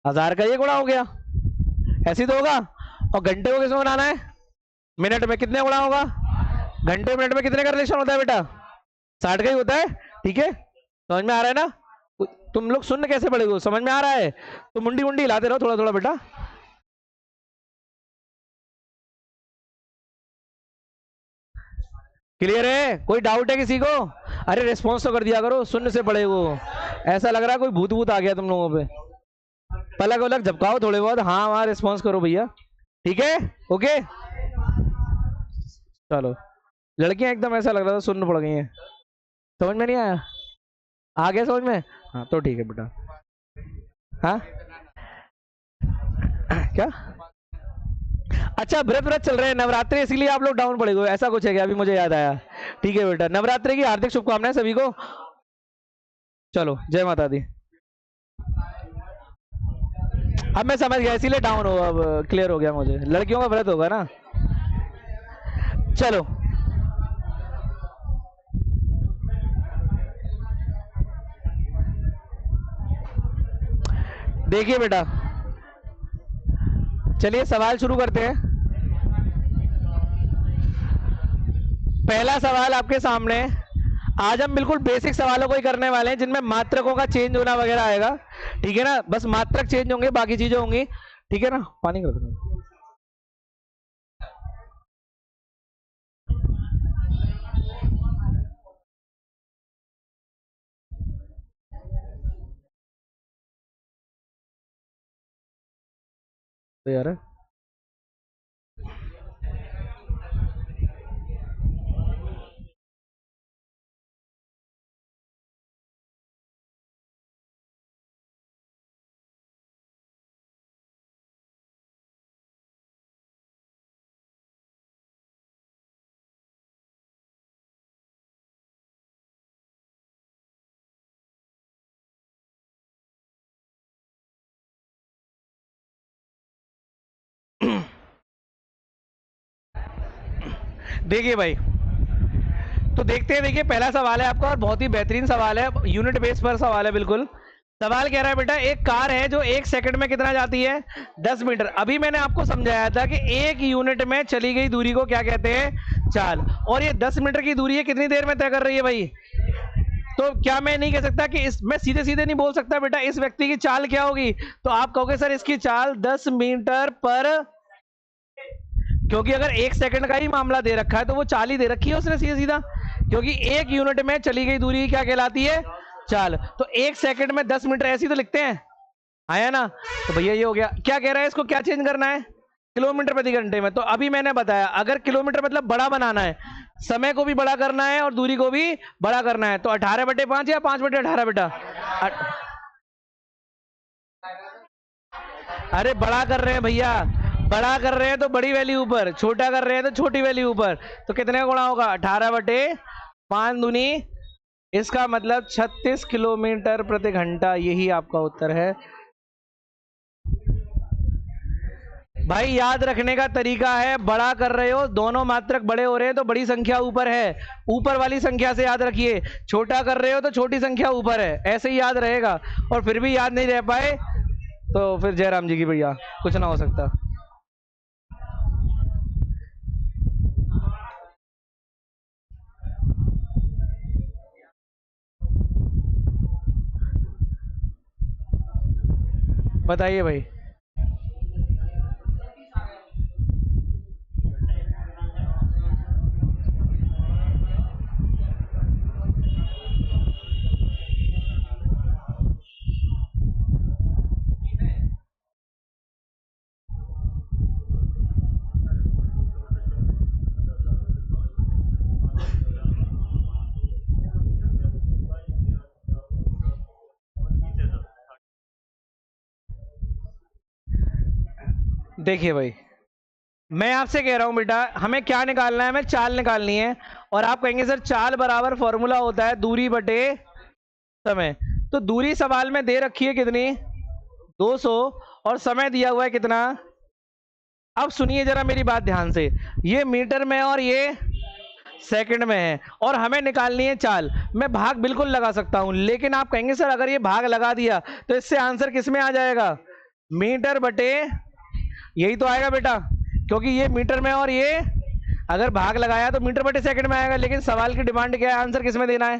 1000 का ये गुणा हो गया, ऐसे तो होगा। और घंटे को किसमें बनाना है, मिनट में, कितने गुणा होगा, घंटे मिनट में कितने का रिलेशन होता है बेटा, 60 का ही होता है। ठीक है, समझ में आ रहा है ना। तुम लोग सुन कैसे पड़े हो, समझ में आ रहा है तो मुंडी मुंडी हिलाते रहो थोड़ा थोड़ा बेटा। क्लियर है, कोई डाउट है किसी को। अरे रिस्पॉन्स तो कर दिया करो, सुनने से पड़े वो, ऐसा लग रहा है कोई भूत भूत आ गया तुम लोगों पे। पलक वलक झपकाओ थोड़े बहुत, हाँ वहां रिस्पॉन्स करो भैया। ठीक है, ओके चलो। लड़कियां एकदम ऐसा लग रहा था सुनने पड़ गई हैं, समझ में नहीं आया, आ गया समझ में। हाँ तो ठीक है बेटा। हाँ क्या, अच्छा व्रत व्रत चल रहे हैं, नवरात्रि, इसीलिए आप लोग डाउन पड़े हुए, ऐसा कुछ है क्या, अभी मुझे याद आया। ठीक है बेटा, नवरात्रि की हार्दिक शुभकामनाएं सभी को। चलो जय माता दी। अब मैं समझ गया, इसीलिए डाउन हो, अब क्लियर हो गया मुझे, लड़कियों का व्रत होगा ना। चलो देखिए बेटा, चलिए सवाल शुरू करते हैं। पहला सवाल आपके सामने, आज हम बिल्कुल बेसिक सवालों को ही करने वाले हैं जिनमें मात्रकों का चेंज होना वगैरह आएगा। ठीक है ना, बस मात्रक चेंज होंगे, बाकी चीजें होंगी। ठीक है ना, पानी कर दो तो यार। देखिए भाई, तो देखते हैं। देखिए पहला सवाल है आपका और बहुत ही बेहतरीन सवाल है, यूनिट बेस पर सवाल है बिल्कुल। सवाल कह रहा है बेटा, एक कार है जो 1 सेकंड में कितना जाती है, 10 मीटर। अभी मैंने आपको समझाया था कि 1 यूनिट में चली गई दूरी को क्या कहते हैं, चाल। और ये 10 मीटर की दूरी है, कितनी देर में तय कर रही है भाई। तो क्या मैं नहीं कह सकता कि मैं सीधे सीधे नहीं बोल सकता बेटा इस व्यक्ति की चाल क्या होगी, तो आप कहोगे सर इसकी चाल 10 मीटर पर, क्योंकि अगर 1 सेकंड का ही मामला दे रखा है तो वो चाल ही दे रखी है उसने सीधा सीधा, क्योंकि 1 यूनिट में चली गई दूरी क्या कहलाती है, चाल। तो 1 सेकंड में 10 मीटर ऐसी तो लिखते हैं, आया ना। तो भैया ये हो गया। क्या कह रहा है, इसको क्या चेंज करना है, किलोमीटर प्रति घंटे में। तो अभी मैंने बताया अगर किलोमीटर मतलब बड़ा बनाना है, समय को भी बड़ा करना है और दूरी को भी बड़ा करना है, तो 18/5 या 5/18 बेटा। अरे बड़ा कर रहे हैं भैया, बड़ा कर रहे हैं तो बड़ी वैल्यू ऊपर, छोटा कर रहे हैं तो छोटी वैल्यू ऊपर। तो कितने का गुणा होगा, 18/5 दूनी, इसका मतलब 36 किलोमीटर प्रति घंटा। यही आपका उत्तर है। भाई याद रखने का तरीका है, बड़ा कर रहे हो, दोनों मात्रक बड़े हो रहे हैं तो बड़ी संख्या ऊपर है, ऊपर वाली संख्या से याद रखिए। छोटा कर रहे हो तो छोटी संख्या ऊपर है, ऐसे ही याद रहेगा। और फिर भी याद नहीं रह पाए तो फिर जयराम जी की भैया कुछ ना हो सकता। बताइए भाई। देखिए भाई, मैं आपसे कह रहा हूं बेटा, हमें क्या निकालना है, हमें चाल निकालनी है। और आप कहेंगे सर चाल बराबर फॉर्मूला होता है दूरी बटे समय। तो दूरी सवाल में दे रखी है कितनी, 200, और समय दिया हुआ है कितना। अब सुनिए जरा मेरी बात ध्यान से, ये मीटर में और ये सेकंड में है, और हमें निकालनी है चाल। मैं भाग बिल्कुल लगा सकता हूं, लेकिन आप कहेंगे सर अगर ये भाग लगा दिया तो इससे आंसर किस में आ जाएगा, मीटर बटे, यही तो आएगा बेटा, क्योंकि ये मीटर में और ये अगर भाग लगाया तो मीटर बटे सेकंड में आएगा। लेकिन सवाल की डिमांड क्या है, आंसर किस में देना है,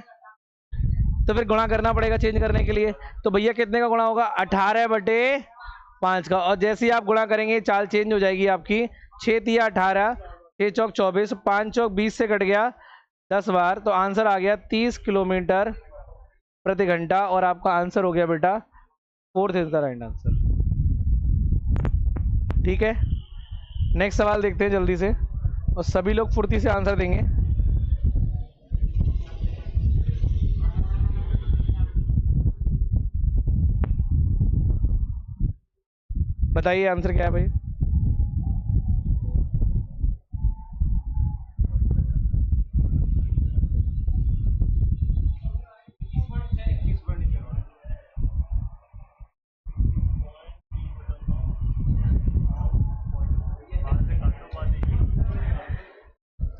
तो फिर गुणा करना पड़ेगा चेंज करने के लिए। तो भैया कितने का गुणा होगा, 18/5 का। और जैसे ही आप गुणा करेंगे चाल चेंज हो जाएगी आपकी। 6 तिया 18, 6 चौक 24, 5 चौक 20 से कट गया 10 बार, तो आंसर आ गया 30 किलोमीटर प्रति घंटा। और आपका आंसर हो गया बेटा 4th is the right answer. ठीक है, नेक्स्ट सवाल देखते हैं जल्दी से, और सभी लोग फुर्ती से आंसर देंगे। बताइए आंसर क्या है भाई।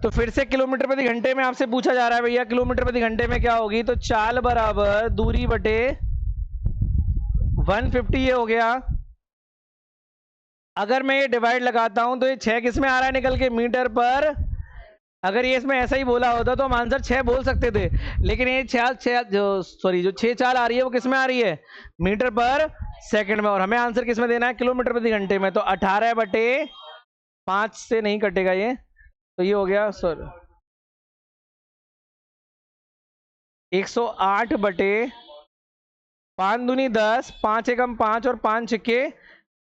तो फिर से किलोमीटर प्रति घंटे में आपसे पूछा जा रहा है भैया, किलोमीटर प्रति घंटे में क्या होगी। तो चाल बराबर दूरी बटे 150, ये हो गया। अगर मैं ये डिवाइड लगाता हूं तो ये 6 किस में आ रहा है निकल के, मीटर पर। अगर ये इसमें ऐसा ही बोला होता तो हम आंसर 6 बोल सकते थे, लेकिन ये 6 जो सॉरी जो 6 चाल आ रही है वो किस में आ रही है, मीटर पर सेकंड में। और हमें आंसर किस में देना है, किलोमीटर प्रति घंटे में। तो 18/5 से नहीं कटेगा ये, तो ये हो गया सर 108/5 दूनी 10, 5 एकम 5 और 5 छिक्के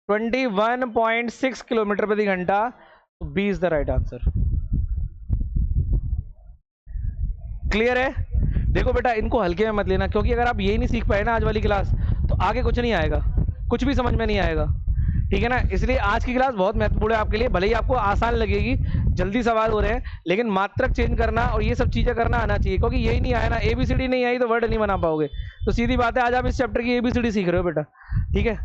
21.6 किलोमीटर प्रति घंटा। तो B is the right answer. Clear है। देखो बेटा इनको हल्के में मत लेना, क्योंकि अगर आप यही नहीं सीख पाए ना आज वाली क्लास, तो आगे कुछ नहीं आएगा, कुछ भी समझ में नहीं आएगा। ठीक है ना, इसलिए आज की क्लास बहुत महत्वपूर्ण है आपके लिए। भले ही आपको आसान लगेगी, जल्दी सवाल हो रहे हैं, लेकिन मात्रक चेंज करना और ये सब चीजें करना आना चाहिए, क्योंकि यही नहीं आया ना, एबीसीडी नहीं आई तो वर्ड नहीं बना पाओगे। तो सीधी बात है, आज आप इस चैप्टर की एबीसीडी सीख रहे हो बेटा। ठीक है,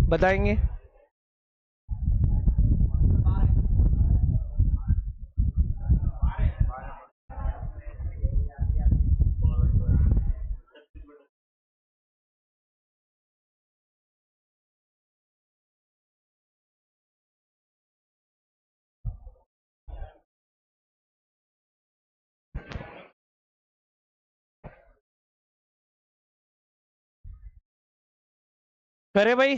बताएंगे। करे भाई,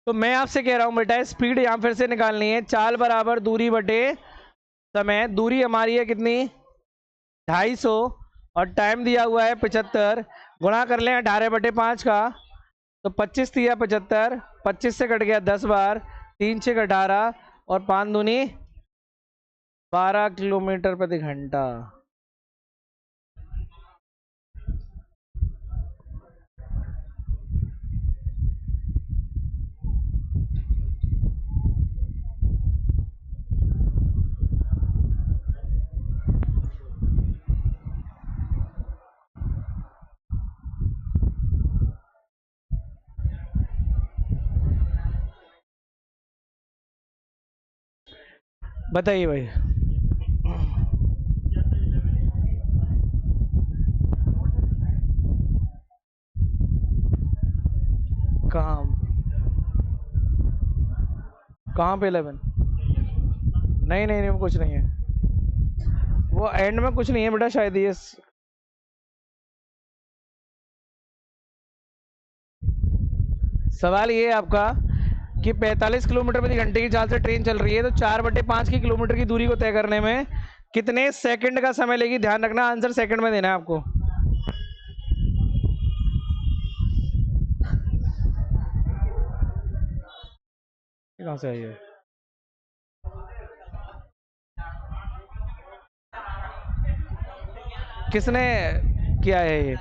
तो मैं आपसे कह रहा हूं बेटा स्पीड यहां फिर से निकालनी है। चाल बराबर दूरी बटे समय। दूरी हमारी है कितनी, 250, और टाइम दिया हुआ है 75। गुणा कर लें 18/5 का, तो 25 दिया 75, 25 से कट गया 10 बार, 3 6 18, और 5 दूनी 12 किलोमीटर प्रति घंटा। बताइए भाई। कहाँ कहाँ पे 11? नहीं नहीं नहीं, वो कुछ नहीं है, वो एंड में कुछ नहीं है बेटा, शायद ये सवाल ये है आपका कि 45 किलोमीटर प्रति घंटे की चाल से ट्रेन चल रही है, तो 4/5 की किलोमीटर की दूरी को तय करने में कितने सेकंड का समय लेगी? ध्यान रखना, आंसर सेकंड में देना है आपको। कहाँ से आई है? किसने किया है ये?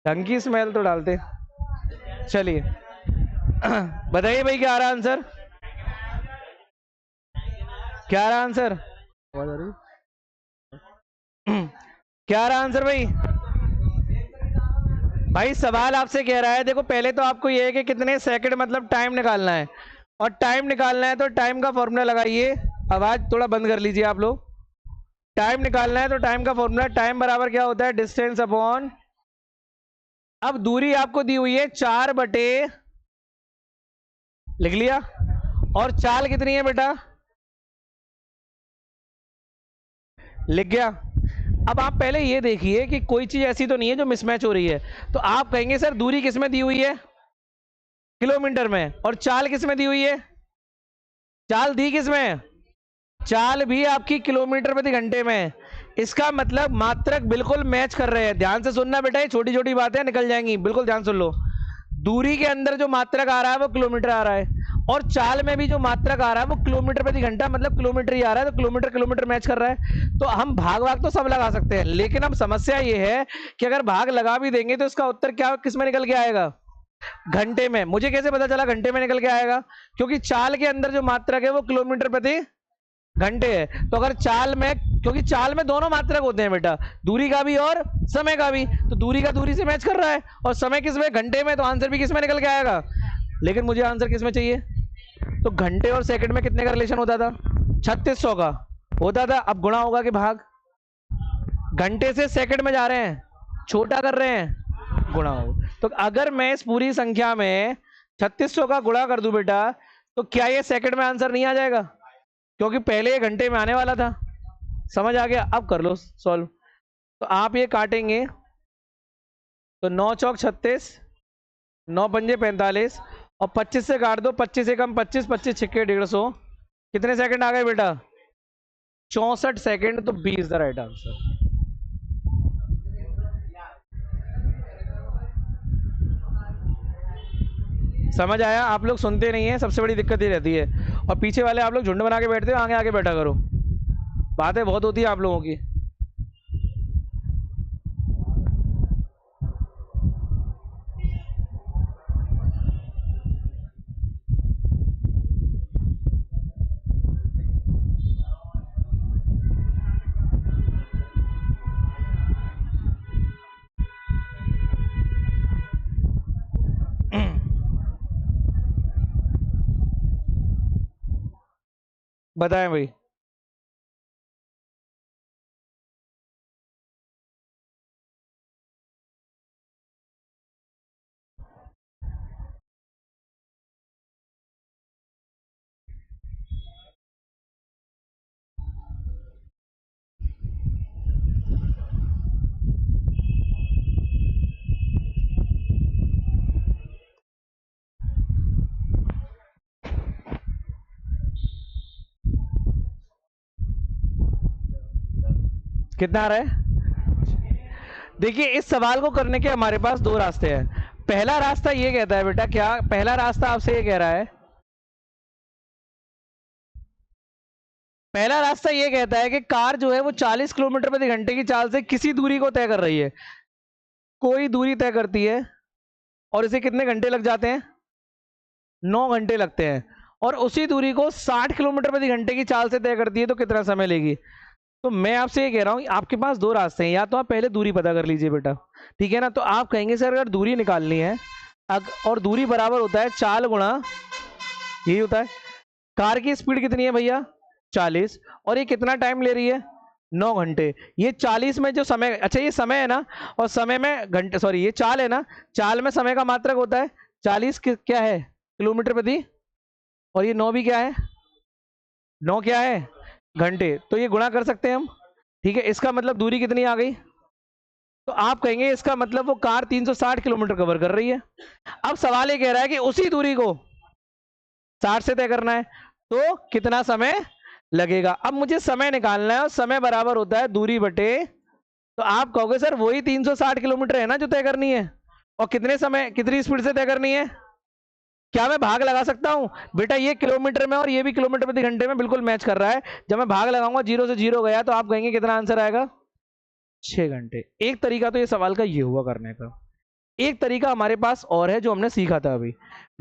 ढंग की स्मेल तो डालते। चलिए बताइए भाई, क्या आ रहा आंसर? क्या आ रहा आंसर? आवाज आ रही? क्या आ रहा आंसर भाई? भाई सवाल आपसे कह रहा है, देखो पहले तो आपको ये है कि कितने सेकंड मतलब टाइम निकालना है, और टाइम निकालना है तो टाइम का फॉर्मूला लगाइए। आवाज थोड़ा बंद कर लीजिए आप लोग। टाइम निकालना है तो टाइम का फॉर्मूला, टाइम बराबर क्या होता है? डिस्टेंस अपॉन, अब दूरी आपको दी हुई है 4/, लिख लिया, और चाल कितनी है बेटा? लिख गया। अब आप पहले ये देखिए कि कोई चीज ऐसी तो नहीं है जो मिसमैच हो रही है, तो आप कहेंगे सर दूरी किस में दी हुई है? किलोमीटर में। और चाल किस में दी हुई है? चाल दी किस में? चाल भी आपकी किलोमीटर प्रति घंटे में। इसका मतलब मात्रक बिल्कुल मैच कर रहे हैं। ध्यान से सुनना बेटा, ये छोटी छोटी बातें निकल जाएंगी, बिल्कुल ध्यान सुन लो। दूरी के अंदर जो मात्रक आ रहा है वो किलोमीटर आ रहा है, और चाल में भी जो मात्रक आ रहा है वो किलोमीटर प्रति घंटा, मतलब किलोमीटर ही आ रहा है, तो किलोमीटर किलोमीटर मैच कर रहा है। तो हम भाग भाग तो सब लगा सकते हैं, लेकिन अब समस्या ये है कि अगर भाग लगा भी देंगे तो इसका उत्तर क्या किस में निकल के आएगा? घंटे में। मुझे कैसे पता चला घंटे में निकल के आएगा? क्योंकि चाल के अंदर जो मात्रक है वो किलोमीटर प्रति घंटे है। तो अगर चाल में, क्योंकि चाल में दोनों मात्रक होते हैं बेटा, दूरी का भी और समय का भी, तो दूरी का दूरी से मैच कर रहा है, और समय किस में? घंटे में, तो आंसर भी किस में निकल के आएगा? लेकिन मुझे आंसर किस में चाहिए? तो घंटे और सेकंड में कितने का रिलेशन होता था? 3600 का होता था। अब गुणा होगा कि भाग? घंटे से सेकंड में जा रहे हैं, छोटा कर रहे हैं, गुणा होगा। तो अगर मैं इस पूरी संख्या में 3600 का गुणा कर दूं बेटा, तो क्या ये सेकंड में आंसर नहीं आ जाएगा? क्योंकि पहले ये घंटे में आने वाला था। समझ आ गया? अब कर लो सॉल्व। तो आप ये काटेंगे तो 9 चौक 36, 9 पंजे 45, और 25 से काट दो, 25 से कम 25, 25 छिक्के 150। कितने सेकंड आ गए बेटा? 64 सेकंड। तो B is the right answer. समझ आया? आप लोग सुनते नहीं है, सबसे बड़ी दिक्कत ये रहती है, और पीछे वाले आप लोग झुंड बना के बैठते हो, आगे आगे बैठा करो, बातें बहुत होती है आप लोगों की। बताएं भाई। कितना आ रहा है? देखिए, इस सवाल को करने के हमारे पास दो रास्ते हैं। पहला रास्ता ये कहता है बेटा, क्या पहला रास्ता आपसे ये कह रहा है? पहला रास्ता ये कहता है कि कार जो है वो 40 किलोमीटर प्रति घंटे की चाल से किसी दूरी को तय कर रही है, कोई दूरी तय करती है, और इसे कितने घंटे लग जाते हैं? 9 घंटे लगते हैं। और उसी दूरी को 60 किलोमीटर प्रति घंटे की चाल से तय करती है, तो कितना समय लेगी? तो मैं आपसे ये कह रहा हूँ, आपके पास दो रास्ते हैं, या तो आप पहले दूरी पता कर लीजिए बेटा, ठीक है ना। तो आप कहेंगे सर अगर दूरी निकालनी है और दूरी बराबर होता है चाल गुणा, यही होता है, कार की स्पीड कितनी है भैया 40, और ये कितना टाइम ले रही है 9 घंटे। ये 40 में जो समय, अच्छा ये समय है ना, और समय में घंटे, सॉरी ये चाल है ना, चाल में समय का मात्रक होता है 40 क्या है किलोमीटर प्रति, और ये 9 भी क्या है, 9 क्या है घंटे, तो ये गुणा कर सकते हैं हम, ठीक है। इसका मतलब दूरी कितनी आ गई, तो आप कहेंगे इसका मतलब वो कार 360 किलोमीटर कवर कर रही है। अब सवाल ये कह रहा है कि उसी दूरी को 60 से तय करना है, तो कितना समय लगेगा। अब मुझे समय निकालना है, और समय बराबर होता है दूरी बटे, तो आप कहोगे सर वही 360 किलोमीटर है ना जो तय करनी है, और कितने समय कितनी स्पीड से तय करनी है। क्या मैं भाग लगा सकता हूं बेटा, ये किलोमीटर में और ये भी किलोमीटर प्रति घंटे में बिल्कुल मैच कर रहा है। जब मैं भाग लगाऊंगा 0 से 0 गया, तो आप कहेंगे कितना आंसर आएगा 6 घंटे। एक तरीका तो ये सवाल का ये हुआ करने का। एक तरीका हमारे पास और है जो हमने सीखा था अभी।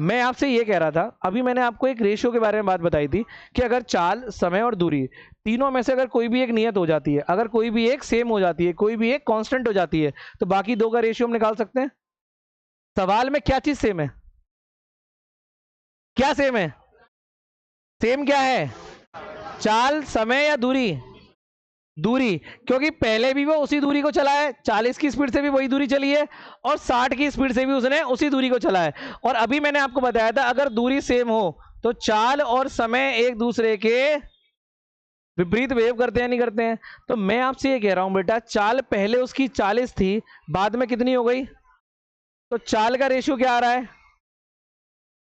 मैं आपसे ये कह रहा था, अभी मैंने आपको एक रेशियो के बारे में बात बताई थी कि अगर चाल, समय और दूरी तीनों में से अगर कोई भी एक नियत हो जाती है, अगर कोई भी एक सेम हो जाती है, कोई भी एक कांस्टेंट हो जाती है, तो बाकी दो का रेशियो हम निकाल सकते हैं। सवाल में क्या चीज सेम है, क्या सेम है, सेम क्या है, चाल, समय या दूरी, दूरी, क्योंकि पहले भी वो उसी दूरी को चला है, 40 की स्पीड से भी वही दूरी चली है, और 60 की स्पीड से भी उसने उसी दूरी को चला है। और अभी मैंने आपको बताया था अगर दूरी सेम हो तो चाल और समय एक दूसरे के विपरीत वेव करते हैं नहीं करते हैं। तो मैं आपसे ये कह रहा हूं बेटा, चाल पहले उसकी 40 थी, बाद में कितनी हो गई, तो चाल का रेशियो क्या आ रहा है,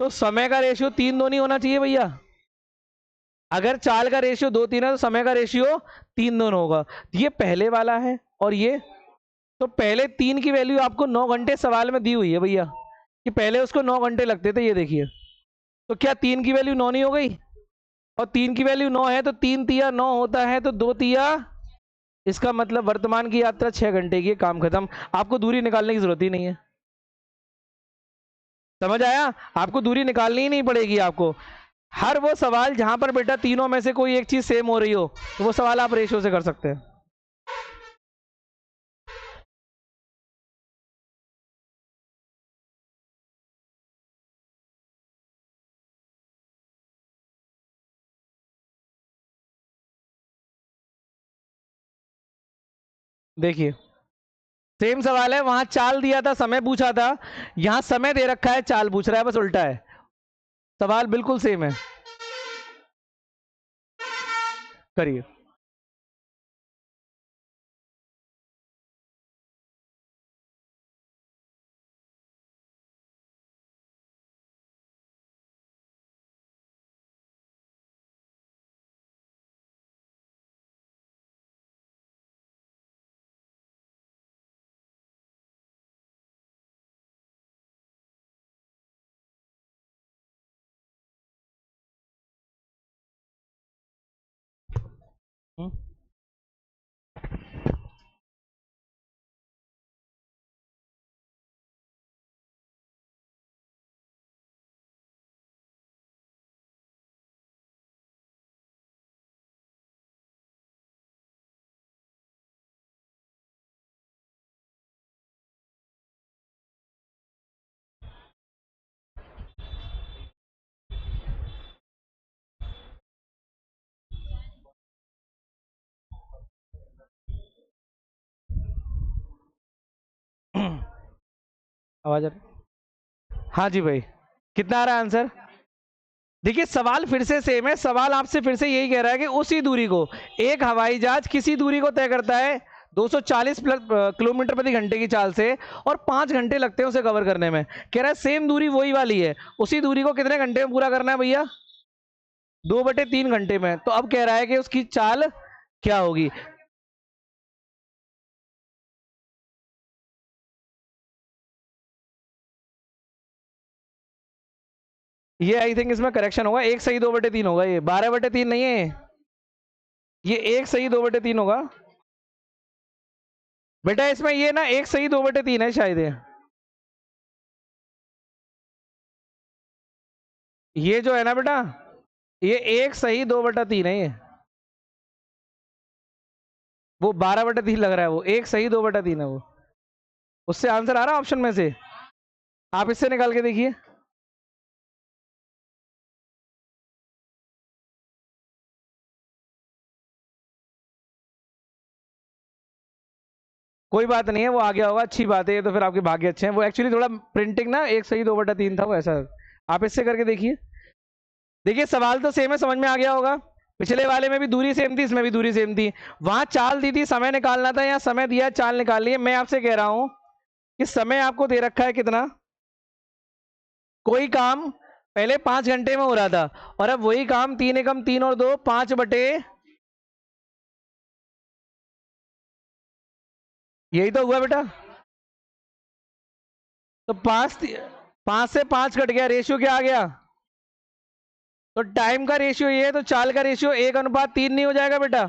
तो समय का रेशियो 3-2 नहीं होना चाहिए भैया। अगर चाल का रेशियो 2-3 है तो समय का रेशियो 3-2 होगा। ये पहले वाला है, और ये, तो पहले 3 की वैल्यू आपको 9 घंटे सवाल में दी हुई है भैया, कि पहले उसको 9 घंटे लगते थे, ये देखिए। तो क्या 3 की वैल्यू 9 नहीं हो गई, और 3 की वैल्यू 9 है तो 3 तिया 9 होता है, तो 2 तिया, इसका मतलब वर्तमान की यात्रा 6 घंटे की, काम खत्म। आपको दूरी निकालने की जरूरत ही नहीं है, समझ आया। आपको दूरी निकालनी ही नहीं पड़ेगी आपको। हर वो सवाल जहां पर बेटा तीनों में से कोई एक चीज सेम हो रही हो, तो वो सवाल आप रेशियो से कर सकते हैं। देखिए सेम सवाल है, वहां चाल दिया था, समय पूछा था, यहां समय दे रखा है, चाल पूछ रहा है, बस उल्टा है, सवाल बिल्कुल सेम है। करिए। हम्म, आवाज आ रही? हाँ जी भाई, कितना आ रहा है आंसर। देखिए सवाल फिर से सेम है, सवाल आपसे फिर से यही कह रहा है कि उसी दूरी को एक हवाई जहाज किसी दूरी को तय करता है 240 किलोमीटर प्रति घंटे की चाल से, और 5 घंटे लगते हैं उसे कवर करने में। कह रहा है सेम दूरी वही वाली है, उसी दूरी को कितने घंटे में पूरा करना है भैया, 2/3 घंटे में। तो अब कह रहा है कि उसकी चाल क्या होगी। ये आई थिंक इसमें करेक्शन होगा, 1 सही 2/3 होगा, ये 12/3 नहीं है, ये 1 सही 2/3 होगा बेटा। इसमें ये ना 1 सही 2/3 है शायद, ये जो है ना बेटा, ये 1 सही 2/3 है ये। वो 12/3 लग रहा है, वो एक सही 2/3 है वो। उससे आंसर आ रहा है ऑप्शन में से, आप इससे निकाल के देखिए। कोई बात नहीं है, वो आ गया होगा, अच्छी बात है, ये तो फिर आपके भाग्य अच्छे हैं। वो एक्चुअली थोड़ा प्रिंटिंग ना एक सही 2/3 था वो, ऐसा। आप इससे करके देखिए। देखिए सवाल तो सेम है, समझ में आ गया होगा। पिछले वाले में भी दूरी सेम थी, इसमें भी दूरी सेम थी। वहां चाल दी थी, समय निकालना था, यहाँ समय दिया, चाल निकालनी है। मैं आपसे कह रहा हूं कि समय आपको दे रखा है कितना, कोई काम पहले 5 घंटे में हो रहा था, और अब वही काम 3 एकम 3 और 2 5/, यही तो हुआ बेटा। तो 5 से 5 कट गया, रेशियो क्या आ गया? तो टाइम का रेशियो ये है, तो चाल का रेशियो 1:3 नहीं हो जाएगा बेटा?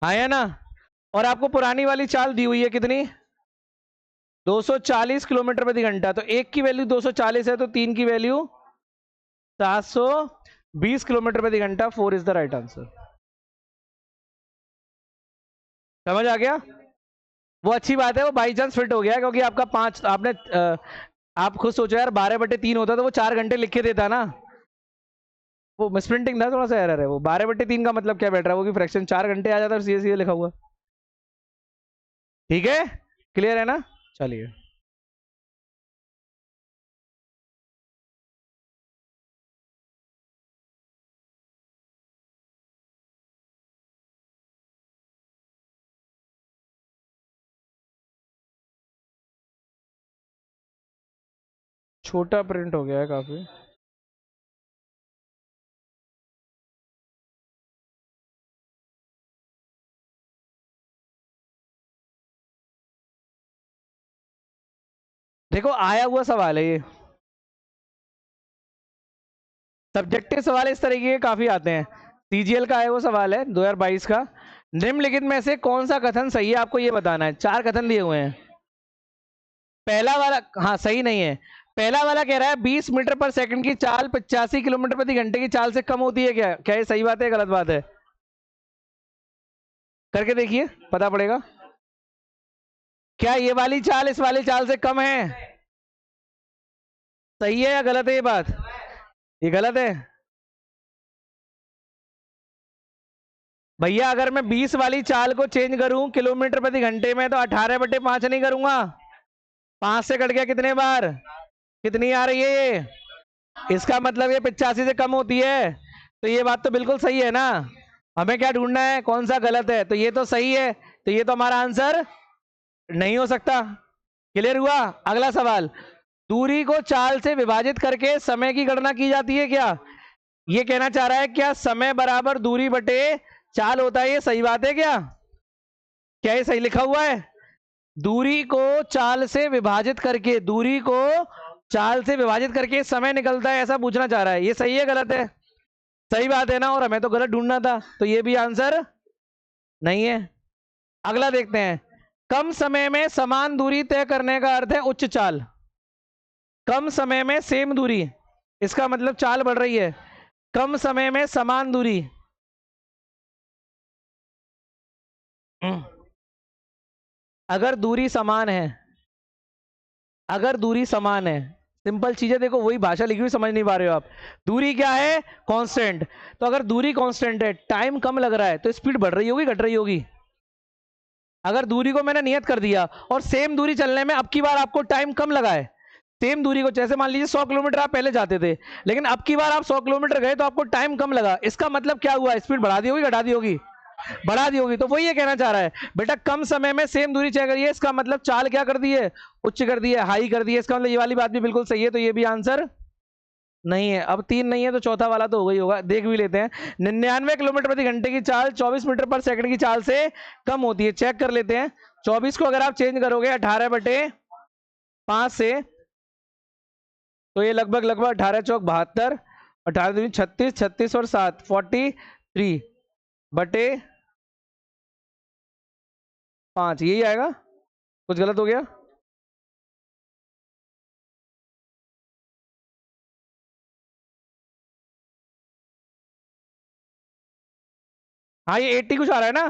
आया ना? और आपको पुरानी वाली चाल दी हुई है कितनी, 240 किलोमीटर प्रति घंटा। तो एक की वैल्यू 240 है, तो 3 की वैल्यू 720 किलोमीटर प्रति घंटा। 4 इज द राइट आंसर। समझ आ गया? वो अच्छी बात है, वो बाई चांस फिट हो गया, क्योंकि आपका 5 आपने आप खुद सोचो यार, 12/3 होता तो वो 4 घंटे लिख के देता ना। वो मिसप्रिंटिंग था, थोड़ा सा एरर है। वो 12/3 का मतलब क्या बैठ रहा है, वो की फ्रैक्शन 4 घंटे आ जाता है, सीधे सीधे लिखा हुआ। ठीक है, क्लियर है ना? चलिए, छोटा प्रिंट हो गया है काफी। देखो आया हुआ सवाल है ये, सब्जेक्टिव सवाल इस तरीके के काफी आते हैं। सीजीएल का है वो सवाल है 2022 का। निम्नलिखित में से कौन सा कथन सही है, आपको ये बताना है। 4 कथन दिए हुए हैं। पहला वाला हाँ सही नहीं है। पहला वाला कह रहा है 20 मीटर पर सेकंड की चाल 85 किलोमीटर प्रति घंटे की चाल से कम होती है क्या? क्या ये सही बात है, गलत बात है? करके देखिए, पता पड़ेगा। क्या ये वाली चाल इस वाली चाल से कम है? सही है या गलत है ये बात? ये गलत है भैया। अगर मैं 20 वाली चाल को चेंज करूं किलोमीटर प्रति घंटे में, तो 18/5 नहीं करूंगा। 5 से कट गया कितने बार, कितनी आ रही है ये? इसका मतलब ये 85 से कम होती है। तो ये बात तो बिल्कुल सही है ना। हमें क्या ढूंढना है, कौन सा गलत है? तो ये तो सही है, तो ये तो हमारा आंसर नहीं हो सकता। क्लियर हुआ? अगला सवाल, दूरी को चाल से विभाजित करके समय की गणना की जाती है क्या? ये कहना चाह रहा है क्या समय बराबर दूरी बटे चाल होता है? ये सही बात है क्या? क्या ये सही लिखा हुआ है? दूरी को चाल से विभाजित करके, दूरी को चाल से विभाजित करके समय निकलता है, ऐसा पूछना चाह रहा है। ये सही है गलत है? सही बात है ना, और हमें तो गलत ढूंढना था, तो ये भी आंसर नहीं है। अगला देखते हैं, कम समय में समान दूरी तय करने का अर्थ है उच्च चाल। कम समय में सेम दूरी, इसका मतलब चाल बढ़ रही है। कम समय में समान दूरी, अगर दूरी समान है, अगर दूरी समान है, सिंपल चीजें देखो, वही भाषा लिखी हुई समझ नहीं पा रहे हो आप। दूरी क्या है? कांस्टेंट। तो अगर दूरी कांस्टेंट है, टाइम कम लग रहा है, तो स्पीड बढ़ रही होगी घट रही होगी? अगर दूरी को मैंने नियत कर दिया और सेम दूरी चलने में अब की बार आपको टाइम कम लगा है, सेम दूरी को, जैसे मान लीजिए 100 किलोमीटर आप पहले जाते थे, लेकिन अब की बार आप 100 किलोमीटर गए तो आपको टाइम कम लगा, इसका मतलब क्या हुआ? स्पीड बढ़ा दी होगी घटा दी होगी? बढ़ा दी होगी। तो वही ये कहना चाह रहा है बेटा, कम समय में सेम दूरी तय करिए, इसका मतलब चाल क्या कर दी है? उच्च कर दी है, हाई कर दी है। इसका मतलब ये वाली बात भी बिल्कुल सही है, तो ये भी आंसर नहीं है। अब 3 नहीं है, तो चौथा वाला तो हो गई होगा, देख भी लेते हैं। 99 किलोमीटर प्रति घंटे की चाल 24 मीटर पर सेकंड की चाल से कम होती है, चेक कर लेते हैं। 24 को अगर आप चेंज करोगे 18/5 से, तो ये लगभग लगभग 18 चौक 72, 18 दूनी 36, 36 और 7 43/5, यही आएगा। कुछ गलत हो गया? हाँ ये 80 कुछ आ रहा है ना,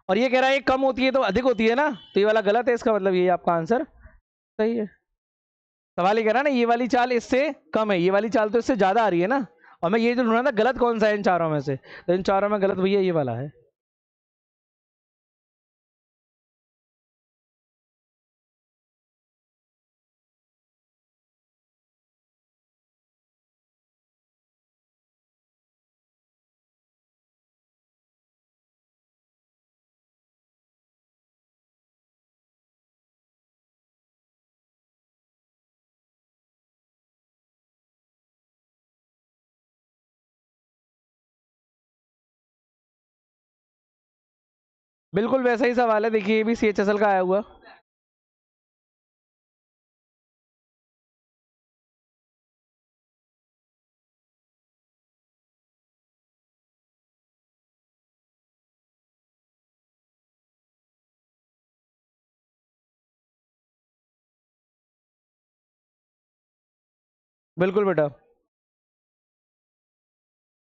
और ये कह रहा है ये कम होती है तो अधिक होती है ना, तो ये वाला गलत है, इसका मतलब ये आपका आंसर सही है। सवाल ये कह रहा है ना ये वाली चाल इससे कम है, ये वाली चाल तो इससे ज्यादा आ रही है ना, और मैं ये जो ढूंढा था गलत कौन सा है इन चारों में से, तो इन चारों में गलत भैया ये वाला है। बिल्कुल वैसा ही सवाल है, देखिए ये भी CHSL का आया हुआ। बिल्कुल बेटा,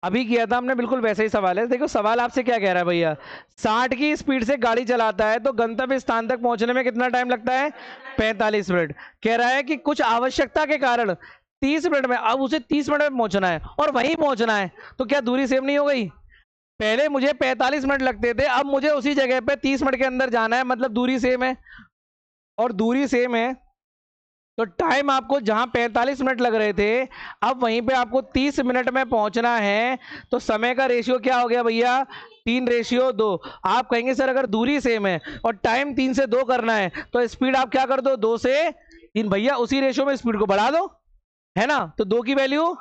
अभी किया था हमने, बिल्कुल वैसा ही सवाल है। देखो सवाल आपसे क्या कह रहा है भैया, 60 की स्पीड से गाड़ी चलाता है तो गंतव्य स्थान तक पहुंचने में कितना टाइम लगता है, 45 मिनट। कह रहा है कि कुछ आवश्यकता के कारण 30 मिनट में, अब उसे 30 मिनट में पहुंचना है और वहीं पहुंचना है, तो क्या दूरी सेम नहीं हो गई? पहले मुझे 45 मिनट लगते थे, अब मुझे उसी जगह पे 30 मिनट के अंदर जाना है, मतलब दूरी सेम है। और दूरी सेम है तो टाइम आपको जहां 45 मिनट लग रहे थे, अब वहीं पे आपको 30 मिनट में पहुंचना है, तो समय का रेशियो क्या हो गया भैया, 3:2। आप कहेंगे सर अगर दूरी सेम है और टाइम 3 से 2 करना है तो स्पीड आप क्या कर दो, 2 से 3। भैया उसी रेशियो में स्पीड को बढ़ा दो, है ना, तो 2 की वैल्यू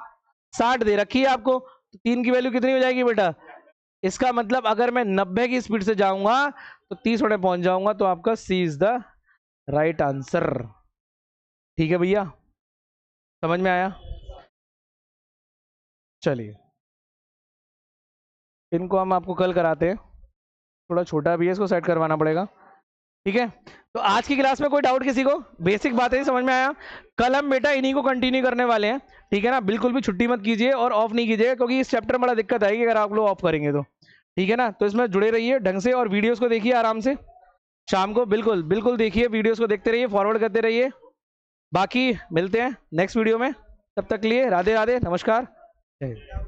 60 दे रखी है आपको, तो 3 की वैल्यू कितनी हो जाएगी बेटा, इसका मतलब अगर मैं 90 की स्पीड से जाऊंगा तो 30 मिनट में पहुंच जाऊंगा, तो आपका सी इज द राइट आंसर। ठीक है भैया, समझ में आया? चलिए इनको हम आपको कल कराते हैं, थोड़ा छोटा भी है, इसको सेट करवाना पड़ेगा। ठीक है, तो आज की क्लास में कोई डाउट किसी को, बेसिक बातें ही समझ में आया? कल हम बेटा इन्हीं को कंटिन्यू करने वाले हैं, ठीक है ना, बिल्कुल भी छुट्टी मत कीजिए और ऑफ नहीं कीजिए, क्योंकि इस चैप्टर में बड़ा दिक्कत आएगी अगर आप लोग ऑफ करेंगे तो। ठीक है ना, तो इसमें जुड़े रहिए ढंग से और वीडियोस को देखिए आराम से, शाम को बिल्कुल बिल्कुल देखिए, वीडियोस को देखते रहिए, फॉरवर्ड करते रहिए। बाकी मिलते हैं नेक्स्ट वीडियो में, तब तक के लिए राधे राधे, नमस्कार, जय हिंद।